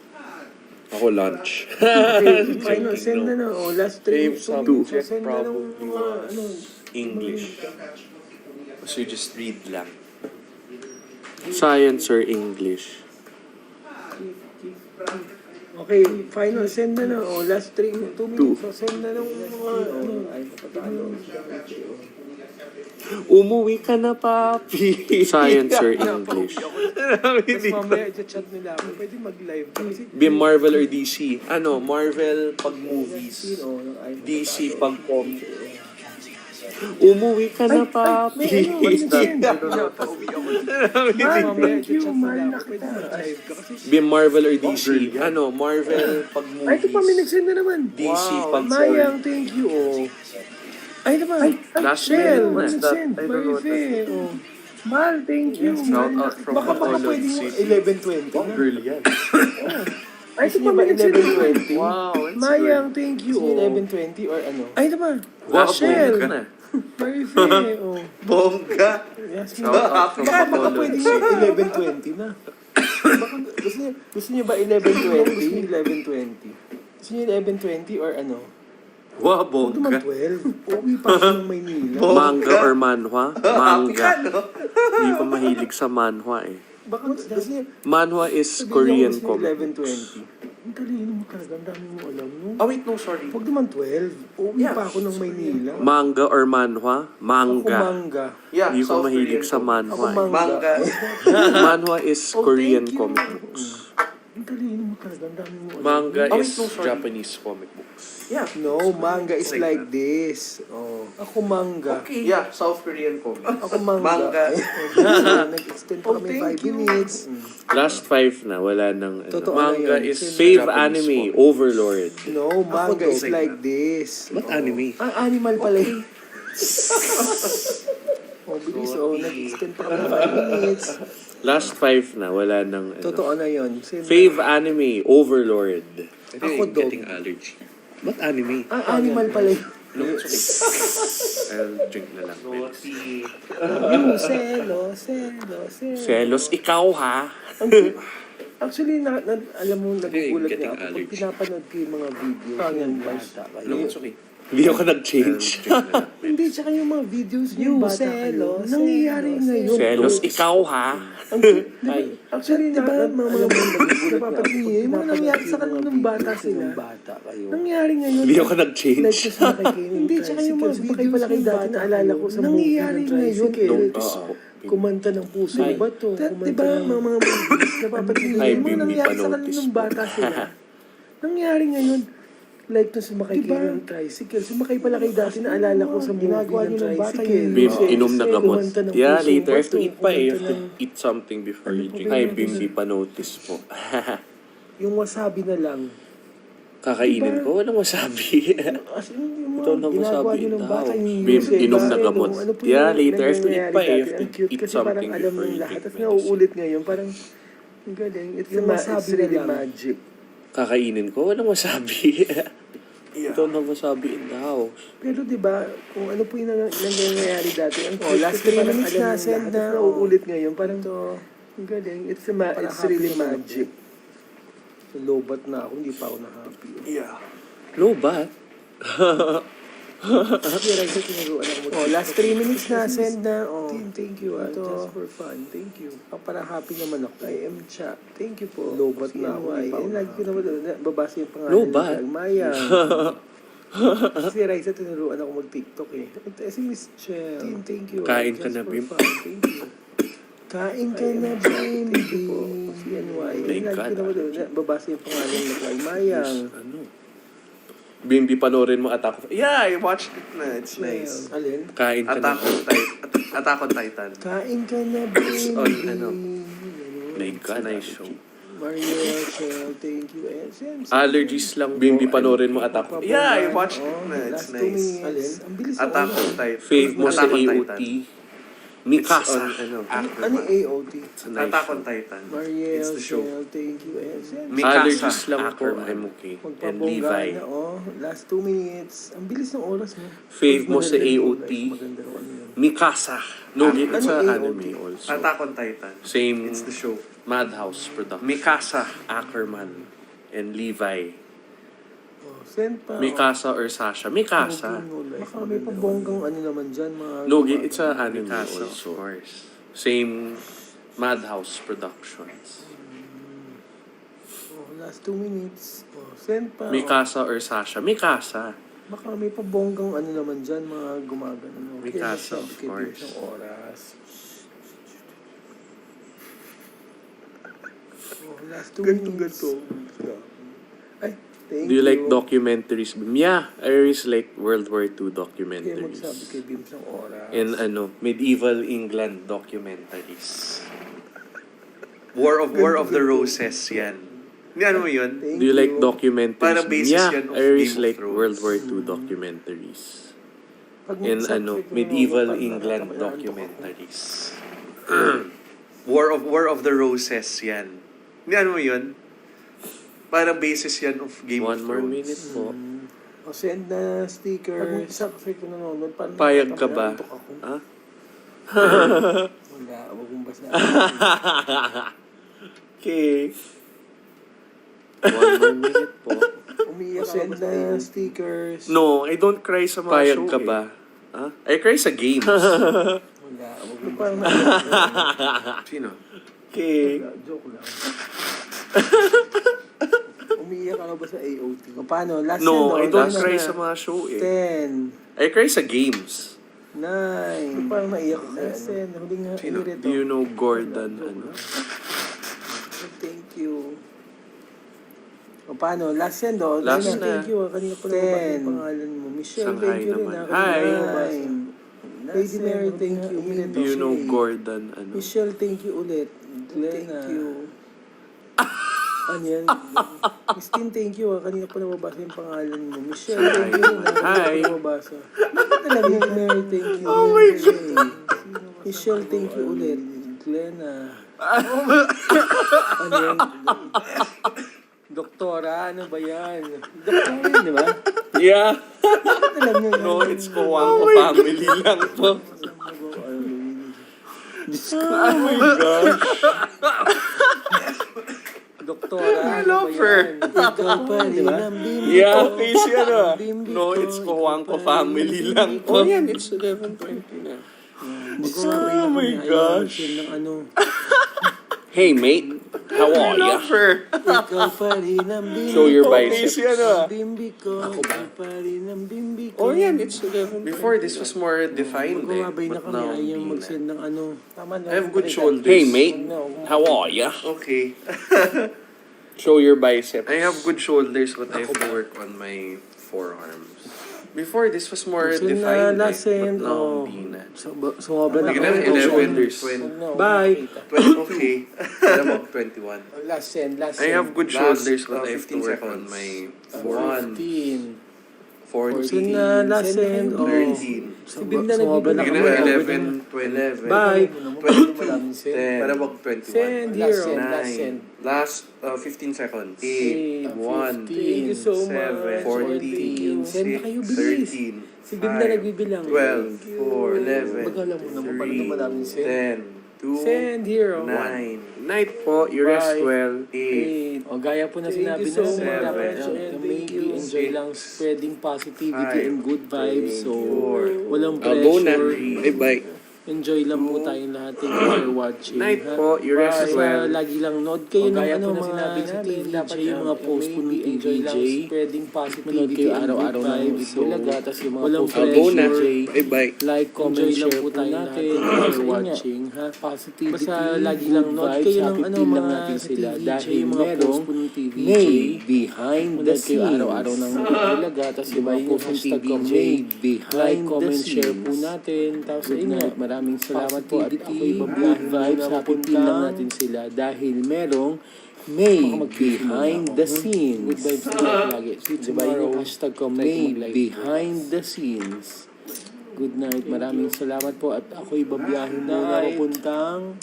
Speaker 1: Ako lunch.
Speaker 4: Final, send na na. Last 3
Speaker 1: Fave subject
Speaker 4: send na ng
Speaker 1: probably
Speaker 4: mga,
Speaker 1: was English. So you just read lang. Science or English?
Speaker 4: Okay, final, send na na. Last 2 minutes. So, send na ng mga, ay, napatalo.
Speaker 1: Umuwi ka na, papi. Science or English?
Speaker 4: Tapos mamaya, chat nila ako. Pwede mag-live. Kasi,
Speaker 1: Be Marvel or DC? Ano, Marvel pag movies. DC pag comic. Umuwi ka na, papi.
Speaker 4: mamaya, chat nila ako. Pwede mag-live ka. Kasi,
Speaker 1: Be Marvel or DC? Ano, Marvel pag
Speaker 4: ay, ito pa, may
Speaker 1: movies.
Speaker 4: nag-send na naman.
Speaker 1: DC pag
Speaker 4: Mayang, thank you. Ay, naman.
Speaker 1: Last
Speaker 4: Shell,
Speaker 1: minute na.
Speaker 4: nag-send. Marife. Mal, thank you.
Speaker 1: Shout out from
Speaker 4: Baka
Speaker 1: Bacolod
Speaker 4: pwede mo
Speaker 1: City.
Speaker 4: 11:20 na.
Speaker 1: Girl yan.
Speaker 4: Ay, ito pa, may nag-send na naman.
Speaker 1: 11:20. Wow, that's
Speaker 4: Mayang, thank you.
Speaker 2: 11:20 or ano?
Speaker 4: Ay, naman.
Speaker 1: Wow,
Speaker 4: Shell.
Speaker 1: bongga na.
Speaker 4: Marife.
Speaker 3: Bongga!
Speaker 1: Shout out from
Speaker 4: Baka
Speaker 1: Bacolod
Speaker 4: pwede
Speaker 1: City.
Speaker 4: mo 11:20 na.
Speaker 2: Baka, gusto niyo ba 11:20? 11:20. Gusto niyo 11:20 or ano?
Speaker 1: Wow,
Speaker 4: Huwag naman
Speaker 1: bongga.
Speaker 4: 12. Uwi pa ako ng Maynila.
Speaker 1: Manga or manhwa? Manga. Hindi ko mahilig sa manhwa eh.
Speaker 2: Baka gusto niyo
Speaker 1: Manhwa is
Speaker 2: sabihin niyo
Speaker 1: Korean
Speaker 2: gusto niyo
Speaker 1: comic.
Speaker 2: 11:20.
Speaker 4: Ang talino mo talaga. Ang dami mo alam, no?
Speaker 3: Oh, wait, no, sorry.
Speaker 4: Huwag naman 12. Uwi pa ako ng Maynila.
Speaker 1: Manga or manhwa?
Speaker 4: Ako
Speaker 1: Manga.
Speaker 4: manga.
Speaker 3: Yeah,
Speaker 1: Hindi ko
Speaker 3: South
Speaker 1: mahilig
Speaker 3: Korean
Speaker 1: sa
Speaker 3: comic.
Speaker 1: manhwa.
Speaker 4: Ako
Speaker 1: eh.
Speaker 3: Manga.
Speaker 1: Manhwa is Korean
Speaker 4: thank you.
Speaker 1: comic books.
Speaker 4: Ang talino mo talaga. Ang dami mo alam.
Speaker 1: Manga
Speaker 3: Oh,
Speaker 1: is
Speaker 3: wait, no, sorry.
Speaker 1: Japanese comic books.
Speaker 3: Yeah.
Speaker 4: No, manga is like this. Oh. Ako manga.
Speaker 3: Okay. Yeah, South Korean comic.
Speaker 4: Ako manga.
Speaker 3: Manga.
Speaker 4: Nag-extend pa kami 5 minutes.
Speaker 1: Last 5 na, wala nang ano.
Speaker 4: Totoo
Speaker 1: Manga
Speaker 4: na yun.
Speaker 1: is
Speaker 4: Same
Speaker 1: fave
Speaker 3: Japanese
Speaker 1: anime,
Speaker 3: comic.
Speaker 1: Overlord.
Speaker 4: No, manga is like this.
Speaker 1: What anime?
Speaker 4: Animal pala yun. Bilis. Nag-extend pa kami 5 minutes.
Speaker 1: Last 5 na, wala nang ano.
Speaker 4: Totoo na yun.
Speaker 1: Fave anime, Overlord.
Speaker 4: Ako dog.
Speaker 1: allergy. What anime?
Speaker 4: Animal pala yun.
Speaker 1: No, it's okay. I'll drink na lang.
Speaker 4: Yung selos.
Speaker 1: Selos, ikaw ha?
Speaker 4: Actually, alam mo, nagugulat
Speaker 1: getting
Speaker 4: nga ako. Pag
Speaker 1: allergy.
Speaker 4: pinapanood ko yung mga videos ng bata kayo.
Speaker 1: No, it's okay. Hindi ako nag-change.
Speaker 4: Hindi, tsaka yung mga videos ng bata kayo. Nangyayari ngayon.
Speaker 1: Selos, ikaw ha?
Speaker 4: Actually, diba, mga napapatingin, yung mga nangyari sa kanila nung bata sila. Nangyayari ngayon.
Speaker 1: Hindi ako nag-change.
Speaker 4: Hindi, tsaka yung mga videos ng dati na alala ko sa nangyayari ngayon.
Speaker 1: Notice po.
Speaker 4: Kumanta ng puso ba to? Diba, mga movies, napapatingin,
Speaker 1: Ay,
Speaker 4: yung mga
Speaker 1: Bimbi
Speaker 4: nangyari
Speaker 1: pa
Speaker 4: sa kanila
Speaker 1: notice
Speaker 4: nung
Speaker 1: po.
Speaker 4: bata sila. Nangyayari ngayon. Like to sumakay kayo ng tricycle. Sumakay pala kayo dati na alala ko sa movie ng tricycle.
Speaker 1: Bim, inom na gamot.
Speaker 4: Kumanta ng
Speaker 1: Yeah,
Speaker 4: puso
Speaker 1: later I
Speaker 4: ba
Speaker 1: have to
Speaker 4: to?
Speaker 1: eat pa eh. You have
Speaker 4: Kumanta
Speaker 1: to
Speaker 4: ng-
Speaker 1: eat something before you drink. Ay, Bim, di pa notice po.
Speaker 4: Yung wasabi na lang.
Speaker 1: Kakainin ko, walang wasabi.
Speaker 4: As in, yung
Speaker 1: Ito
Speaker 4: mga
Speaker 1: na
Speaker 4: ginagawa
Speaker 1: wasabi
Speaker 4: nyo ng
Speaker 1: daw.
Speaker 4: bata, yung
Speaker 1: Bim,
Speaker 4: music,
Speaker 1: inom na
Speaker 4: bakit,
Speaker 1: gamot.
Speaker 4: ano po
Speaker 1: Yeah,
Speaker 4: yung
Speaker 1: later I have to eat
Speaker 4: nangyayari
Speaker 1: pa eh. You
Speaker 4: dati.
Speaker 1: have to
Speaker 4: Ang cute
Speaker 1: eat
Speaker 4: kasi parang
Speaker 1: something
Speaker 4: alam
Speaker 1: before
Speaker 4: ng
Speaker 1: you
Speaker 4: lahat.
Speaker 1: drink
Speaker 4: Tapos
Speaker 1: medicine.
Speaker 4: nauulit ngayon, parang
Speaker 5: Ang galing. It's,
Speaker 4: Yung wasabi
Speaker 5: it's really
Speaker 4: na lang.
Speaker 5: magic.
Speaker 1: Kakainin ko, walang wasabi. Don't have wasabi in the house.
Speaker 5: Pero di ba kung ano po yung nangyayari dati, ang
Speaker 4: Oh, last
Speaker 5: kasi
Speaker 4: 3
Speaker 5: parang
Speaker 4: minutes
Speaker 5: alam
Speaker 4: na,
Speaker 5: ng
Speaker 4: send
Speaker 5: lahat,
Speaker 4: na.
Speaker 5: tapos nauulit ngayon, parang ang galing. It's, it's really magic.
Speaker 4: So, lobat na ako, hindi pa ako na-happy.
Speaker 5: Yeah.
Speaker 1: Lobat?
Speaker 5: Kasi right sa tinuruan ako
Speaker 4: Oh, last 3 minutes na,
Speaker 5: Kasi,
Speaker 4: send na. Oh,
Speaker 5: Team, thank you.
Speaker 4: Ito.
Speaker 5: Just for fun. Thank you.
Speaker 4: para happy naman ako.
Speaker 5: I am Cha. Thank you po.
Speaker 4: Lobat na ako,
Speaker 5: CNY.
Speaker 4: hindi pa ako
Speaker 5: And like, you know, babasa yung pangalan
Speaker 1: Lobat?
Speaker 5: ni Maya. Kasi Raisa, tinuruan ako mag-TikTok eh. Si Miss
Speaker 4: Chel.
Speaker 5: Team, thank you.
Speaker 1: Kain ka
Speaker 5: Just
Speaker 1: na,
Speaker 5: for
Speaker 1: Bim.
Speaker 5: fun. Thank you.
Speaker 4: Kain ka
Speaker 5: I am
Speaker 4: na,
Speaker 5: Cha. Thank you
Speaker 4: baby.
Speaker 5: po. CNY. And
Speaker 1: Thank
Speaker 5: like,
Speaker 1: God.
Speaker 5: you know, babasa yung pangalan ni Maya.
Speaker 1: Ano? Bimbi, panoorin mo Attack on Titan. Yeah, I watched it na. It's nice.
Speaker 4: Alin?
Speaker 1: Kain ka na.
Speaker 3: Attack on Titan.
Speaker 4: Kain ka na, baby.
Speaker 3: on, ano,
Speaker 1: My God, nice show.
Speaker 5: Maria, Chel, thank you. And Sam,
Speaker 1: Allergies lang, Bimbi, panoorin mo Attack on Titan.
Speaker 3: Yeah, I watched it na. It's
Speaker 5: last 2
Speaker 3: nice.
Speaker 5: minutes.
Speaker 4: Alin?
Speaker 5: Ang bilis ng
Speaker 3: Attack
Speaker 5: oras.
Speaker 3: on Titan.
Speaker 1: Fave mo sa
Speaker 3: Attack on
Speaker 1: AOT.
Speaker 3: Titan.
Speaker 1: Mikasa.
Speaker 3: It's on, actor
Speaker 5: Ano
Speaker 3: man.
Speaker 5: AOT?
Speaker 1: It's a nice
Speaker 3: Attack
Speaker 1: show.
Speaker 3: on Titan.
Speaker 5: Mariel,
Speaker 3: It's the show.
Speaker 5: Chel, thank you. And Sam,
Speaker 3: Mikasa,
Speaker 1: Allergies lang po,
Speaker 3: Ackerman.
Speaker 1: I'm okay. And
Speaker 5: magpabongga
Speaker 1: Levi.
Speaker 5: na, oh. Last 2 minutes. Ang bilis ng oras mo.
Speaker 1: Fave mo sa
Speaker 5: Maganda rin,
Speaker 1: AOT.
Speaker 5: guys. Maganda rin ano yun.
Speaker 1: Mikasa. No, it's
Speaker 5: Ano
Speaker 1: a
Speaker 5: AOT?
Speaker 1: anime also.
Speaker 3: Attack on Titan.
Speaker 1: Same
Speaker 3: It's the show.
Speaker 1: Madhouse production.
Speaker 3: Mikasa.
Speaker 1: Ackerman and Levi.
Speaker 5: Oh, send pa.
Speaker 1: Mikasa or Sasha? Mikasa.
Speaker 5: Baka may pabonggang ano naman dyan, mga...
Speaker 1: No, it's a anime
Speaker 3: Mikasa, of
Speaker 1: also.
Speaker 3: course.
Speaker 1: Same Madhouse Productions.
Speaker 5: Oh, last 2 minutes. Oh, send pa.
Speaker 1: Mikasa or Sasha? Mikasa.
Speaker 5: Baka may pabonggang ano naman dyan, mga gumagano.
Speaker 1: Mikasa, of course.
Speaker 5: Ng oras. Oh, last 2 minutes. Ay, thank
Speaker 1: Do you like documentaries? Yeah, I always like World War II
Speaker 5: Kaya
Speaker 1: documentaries.
Speaker 5: magsabi kay Bims ng oras.
Speaker 1: And medieval England documentaries.
Speaker 3: War of the Roses, yan. Hindi, ano mo yun?
Speaker 5: Thank
Speaker 1: Do you like
Speaker 5: you.
Speaker 1: documentaries?
Speaker 3: Parang basis
Speaker 1: Yeah,
Speaker 3: yan of
Speaker 1: I always
Speaker 3: Game of
Speaker 1: like
Speaker 3: Thrones.
Speaker 1: World War II documentaries.
Speaker 5: Pag
Speaker 1: And
Speaker 5: mag-subscribe
Speaker 1: medieval
Speaker 5: mo,
Speaker 1: England
Speaker 5: parang
Speaker 1: documentaries.
Speaker 3: War of the Roses, yan. Hindi, ano mo yun? Parang basis yan of Game
Speaker 1: One
Speaker 3: of
Speaker 1: more
Speaker 3: Thrones.
Speaker 1: minute po.
Speaker 5: O send na
Speaker 4: Pag
Speaker 5: stickers.
Speaker 4: mag-subscribe ko nanonood, paano
Speaker 1: Payag ka ba?
Speaker 4: nakakapag-antok ako?
Speaker 1: Ha?
Speaker 5: Wala, wag mong basta.
Speaker 1: Okay. One more minute po.
Speaker 5: Umiiyak
Speaker 4: O
Speaker 5: ka
Speaker 4: send
Speaker 5: basta
Speaker 4: na
Speaker 5: yun.
Speaker 4: stickers.
Speaker 3: No, I don't cry sa mga
Speaker 1: Payag
Speaker 3: show
Speaker 1: ka
Speaker 3: eh.
Speaker 1: ba? Ha? I cry sa games.
Speaker 5: Wala, wag mong
Speaker 4: Parang
Speaker 5: basta.
Speaker 3: Sino?
Speaker 1: Okay.
Speaker 5: Wala, joke lang. Umiiyak ka ba sa AOT?
Speaker 4: O paano? Last
Speaker 3: No, I
Speaker 4: send,
Speaker 3: don't
Speaker 4: last
Speaker 3: cry
Speaker 4: na.
Speaker 3: sa mga show eh.
Speaker 4: 10,
Speaker 1: I cry sa games.
Speaker 4: 9,
Speaker 5: Parang naiyak ka.
Speaker 4: Send, huli nga,
Speaker 3: Sino?
Speaker 4: ulit.
Speaker 1: Do you know Gordon? Ano?
Speaker 5: Thank you.
Speaker 4: O paano? Last send, o.
Speaker 1: Last
Speaker 4: Yun
Speaker 1: na.
Speaker 5: Thank you. Kanina pa
Speaker 4: 10.
Speaker 5: naman yung pangalan mo. Michelle,
Speaker 1: Shanghai
Speaker 5: thank you rin.
Speaker 1: naman.
Speaker 5: ah.
Speaker 1: Hi.
Speaker 5: Nine. Lady Mary, thank you.
Speaker 1: Do you know Gordon? Ano?
Speaker 5: Michelle, thank you ulit. Thank you. Ano yan? Miss Tin, thank you. Kanina pa nababasa yung pangalan mo. Michelle, thank you rin. Kanina
Speaker 1: Hi.
Speaker 5: pa nababasa. Lady Mary, thank you. Oh my God. Michelle, thank you ulit. Glenna. Ano yan?
Speaker 4: Doktora, ano ba yan? Doktora yun, di ba?
Speaker 1: Yeah.
Speaker 5: Alam niyo yan.
Speaker 1: No, it's Kowangko family lang po. Oh my gosh.
Speaker 4: Doktora,
Speaker 1: I
Speaker 4: ano
Speaker 1: love
Speaker 4: ba
Speaker 1: her.
Speaker 4: yan?
Speaker 5: Ikaw pa rin
Speaker 4: Diba?
Speaker 5: ang bimbi
Speaker 1: Yeah,
Speaker 5: ko.
Speaker 1: face yan ah.
Speaker 5: Bimbi
Speaker 1: No,
Speaker 5: ko,
Speaker 1: it's
Speaker 5: ikaw
Speaker 1: Kowangko
Speaker 5: pa rin
Speaker 1: family
Speaker 5: ang
Speaker 1: lang
Speaker 5: bimbi
Speaker 1: po.
Speaker 5: ko.
Speaker 1: Oh yan, it's 11:20 na.
Speaker 5: Magkakabay na
Speaker 1: Oh my
Speaker 5: kami. Ayaw
Speaker 1: gosh.
Speaker 5: natin ng ano.
Speaker 1: Hey mate, how are ya?
Speaker 5: Ikaw pa rin ang bimbi
Speaker 1: Show your
Speaker 5: ko.
Speaker 1: biceps.
Speaker 5: Face yan ah. Bimbi ko. Ikaw pa rin ang bimbi ko.
Speaker 1: Oh yan, it's 11:20.
Speaker 3: Before, this was more defined eh.
Speaker 5: Magkakabay na
Speaker 3: But
Speaker 5: kami.
Speaker 3: now,
Speaker 5: Ayaw
Speaker 3: hindi na.
Speaker 5: mag-send ng ano. Tama na.
Speaker 3: I have good shoulders.
Speaker 1: Hey mate, how are ya?
Speaker 3: Okay.
Speaker 1: Show your biceps.
Speaker 3: I have good shoulders, but I have to work on my forearms. Before, this was more
Speaker 5: Send na,
Speaker 3: defined
Speaker 5: last
Speaker 3: eh. But
Speaker 5: send.
Speaker 3: now,
Speaker 5: Oh.
Speaker 3: hindi na.
Speaker 5: Sumobra na
Speaker 3: Bigyan na,
Speaker 5: kami.
Speaker 3: 11, 20.
Speaker 5: Bye.
Speaker 3: 20, okay. Alam mo, 21.
Speaker 4: Last send, last
Speaker 3: I
Speaker 4: send.
Speaker 3: have good
Speaker 4: Last,
Speaker 3: shoulders, but I have to
Speaker 4: 15
Speaker 3: work on
Speaker 4: seconds.
Speaker 3: my forearms.
Speaker 5: 15.
Speaker 1: 14.
Speaker 4: na, last send. Oh.
Speaker 1: 13.
Speaker 4: Si Bim na nagbibigay.
Speaker 1: Sige na, 11, 12.
Speaker 4: Bye.
Speaker 1: 10. Para wag 21.
Speaker 4: Send here.
Speaker 2: Last send, last
Speaker 1: 9.
Speaker 2: send.
Speaker 1: Last 15 seconds. 8, 1,
Speaker 2: 15.
Speaker 4: Thank you so
Speaker 1: 7,
Speaker 4: much.
Speaker 1: 14,
Speaker 2: Send na
Speaker 1: 6,
Speaker 2: kayo, bilis.
Speaker 1: 13,
Speaker 4: Si Bim na nagbibilang.
Speaker 1: 12, 4, 11,
Speaker 2: Bagala mo naman, paano naman namin send?
Speaker 1: 10, 2,
Speaker 4: Send here.
Speaker 1: 9. Night po, you rest
Speaker 4: Bye.
Speaker 1: well. 8,
Speaker 2: O gaya po na
Speaker 4: Thank
Speaker 2: sinabi
Speaker 4: you so
Speaker 2: namin,
Speaker 1: much.
Speaker 2: dapat
Speaker 1: Seven.
Speaker 2: maybe enjoy lang spreading positivity
Speaker 1: 5,
Speaker 2: and good vibes. So,
Speaker 1: 4,
Speaker 2: walang
Speaker 1: go na.
Speaker 2: pressure.
Speaker 1: Bye.
Speaker 2: Enjoy lang po tayong lahat. Thank you for watching.
Speaker 1: Night
Speaker 2: ha?
Speaker 1: po, you rest
Speaker 2: Basta
Speaker 1: well.
Speaker 2: lagi lang nood kayo
Speaker 4: O,
Speaker 2: ng
Speaker 4: gaya
Speaker 2: ano,
Speaker 4: po na
Speaker 2: mga
Speaker 4: sinabi
Speaker 2: sa
Speaker 4: namin,
Speaker 2: TVJ,
Speaker 4: dapat,
Speaker 2: yung mga post po ng
Speaker 4: enjoy
Speaker 2: TVJ.
Speaker 4: lang
Speaker 2: Spreading
Speaker 4: Manood
Speaker 2: positivity
Speaker 4: kayo
Speaker 2: and
Speaker 4: araw-araw
Speaker 2: good
Speaker 4: ng
Speaker 2: vibes. So,
Speaker 4: Bulaga, tas yung mga
Speaker 2: walang
Speaker 4: post
Speaker 1: Go na.
Speaker 2: pressure.
Speaker 1: Bye.
Speaker 2: Like, comment,
Speaker 4: Enjoy lang
Speaker 2: share
Speaker 4: po
Speaker 2: po
Speaker 4: tayo
Speaker 2: natin.
Speaker 4: lahat.
Speaker 2: Thank you
Speaker 4: Kasi
Speaker 2: for
Speaker 4: nga,
Speaker 2: watching. Ha?
Speaker 4: positivity,
Speaker 2: Basta lagi
Speaker 4: good
Speaker 2: lang nood
Speaker 4: vibes,
Speaker 2: kayo ng
Speaker 4: happy
Speaker 2: ano,
Speaker 4: feel lang
Speaker 2: mga
Speaker 4: natin
Speaker 2: sa
Speaker 4: sila
Speaker 2: TVJ,
Speaker 4: dahil
Speaker 2: yung mga
Speaker 4: merong
Speaker 2: post po ng TVJ.
Speaker 4: May behind the
Speaker 2: Manood kayo
Speaker 4: scenes.
Speaker 2: araw-araw ng Bulaga, tapos yung
Speaker 4: Diba
Speaker 2: mga
Speaker 4: yung
Speaker 2: post ng
Speaker 4: hashtag
Speaker 2: TVJ.
Speaker 4: May behind
Speaker 2: Like,
Speaker 4: the
Speaker 2: comment, share po
Speaker 4: scenes.
Speaker 2: natin. Tapos
Speaker 4: Good
Speaker 2: ayun nga,
Speaker 4: night.
Speaker 2: maraming salamat po at
Speaker 4: Positivity,
Speaker 2: ako'y
Speaker 4: good
Speaker 2: babiyahin
Speaker 4: vibes,
Speaker 2: muna,
Speaker 4: happy
Speaker 2: mapunta lang
Speaker 4: lang.
Speaker 2: natin sila dahil merong May behind the scenes. Good vibes na lang lagi. See you
Speaker 4: Diba
Speaker 2: tomorrow.
Speaker 4: yung
Speaker 2: Hashtag ko
Speaker 4: May
Speaker 2: May
Speaker 4: behind the scenes.
Speaker 2: Good night. Maraming salamat po at ako'y babiyahin muna
Speaker 4: Night.
Speaker 2: papuntang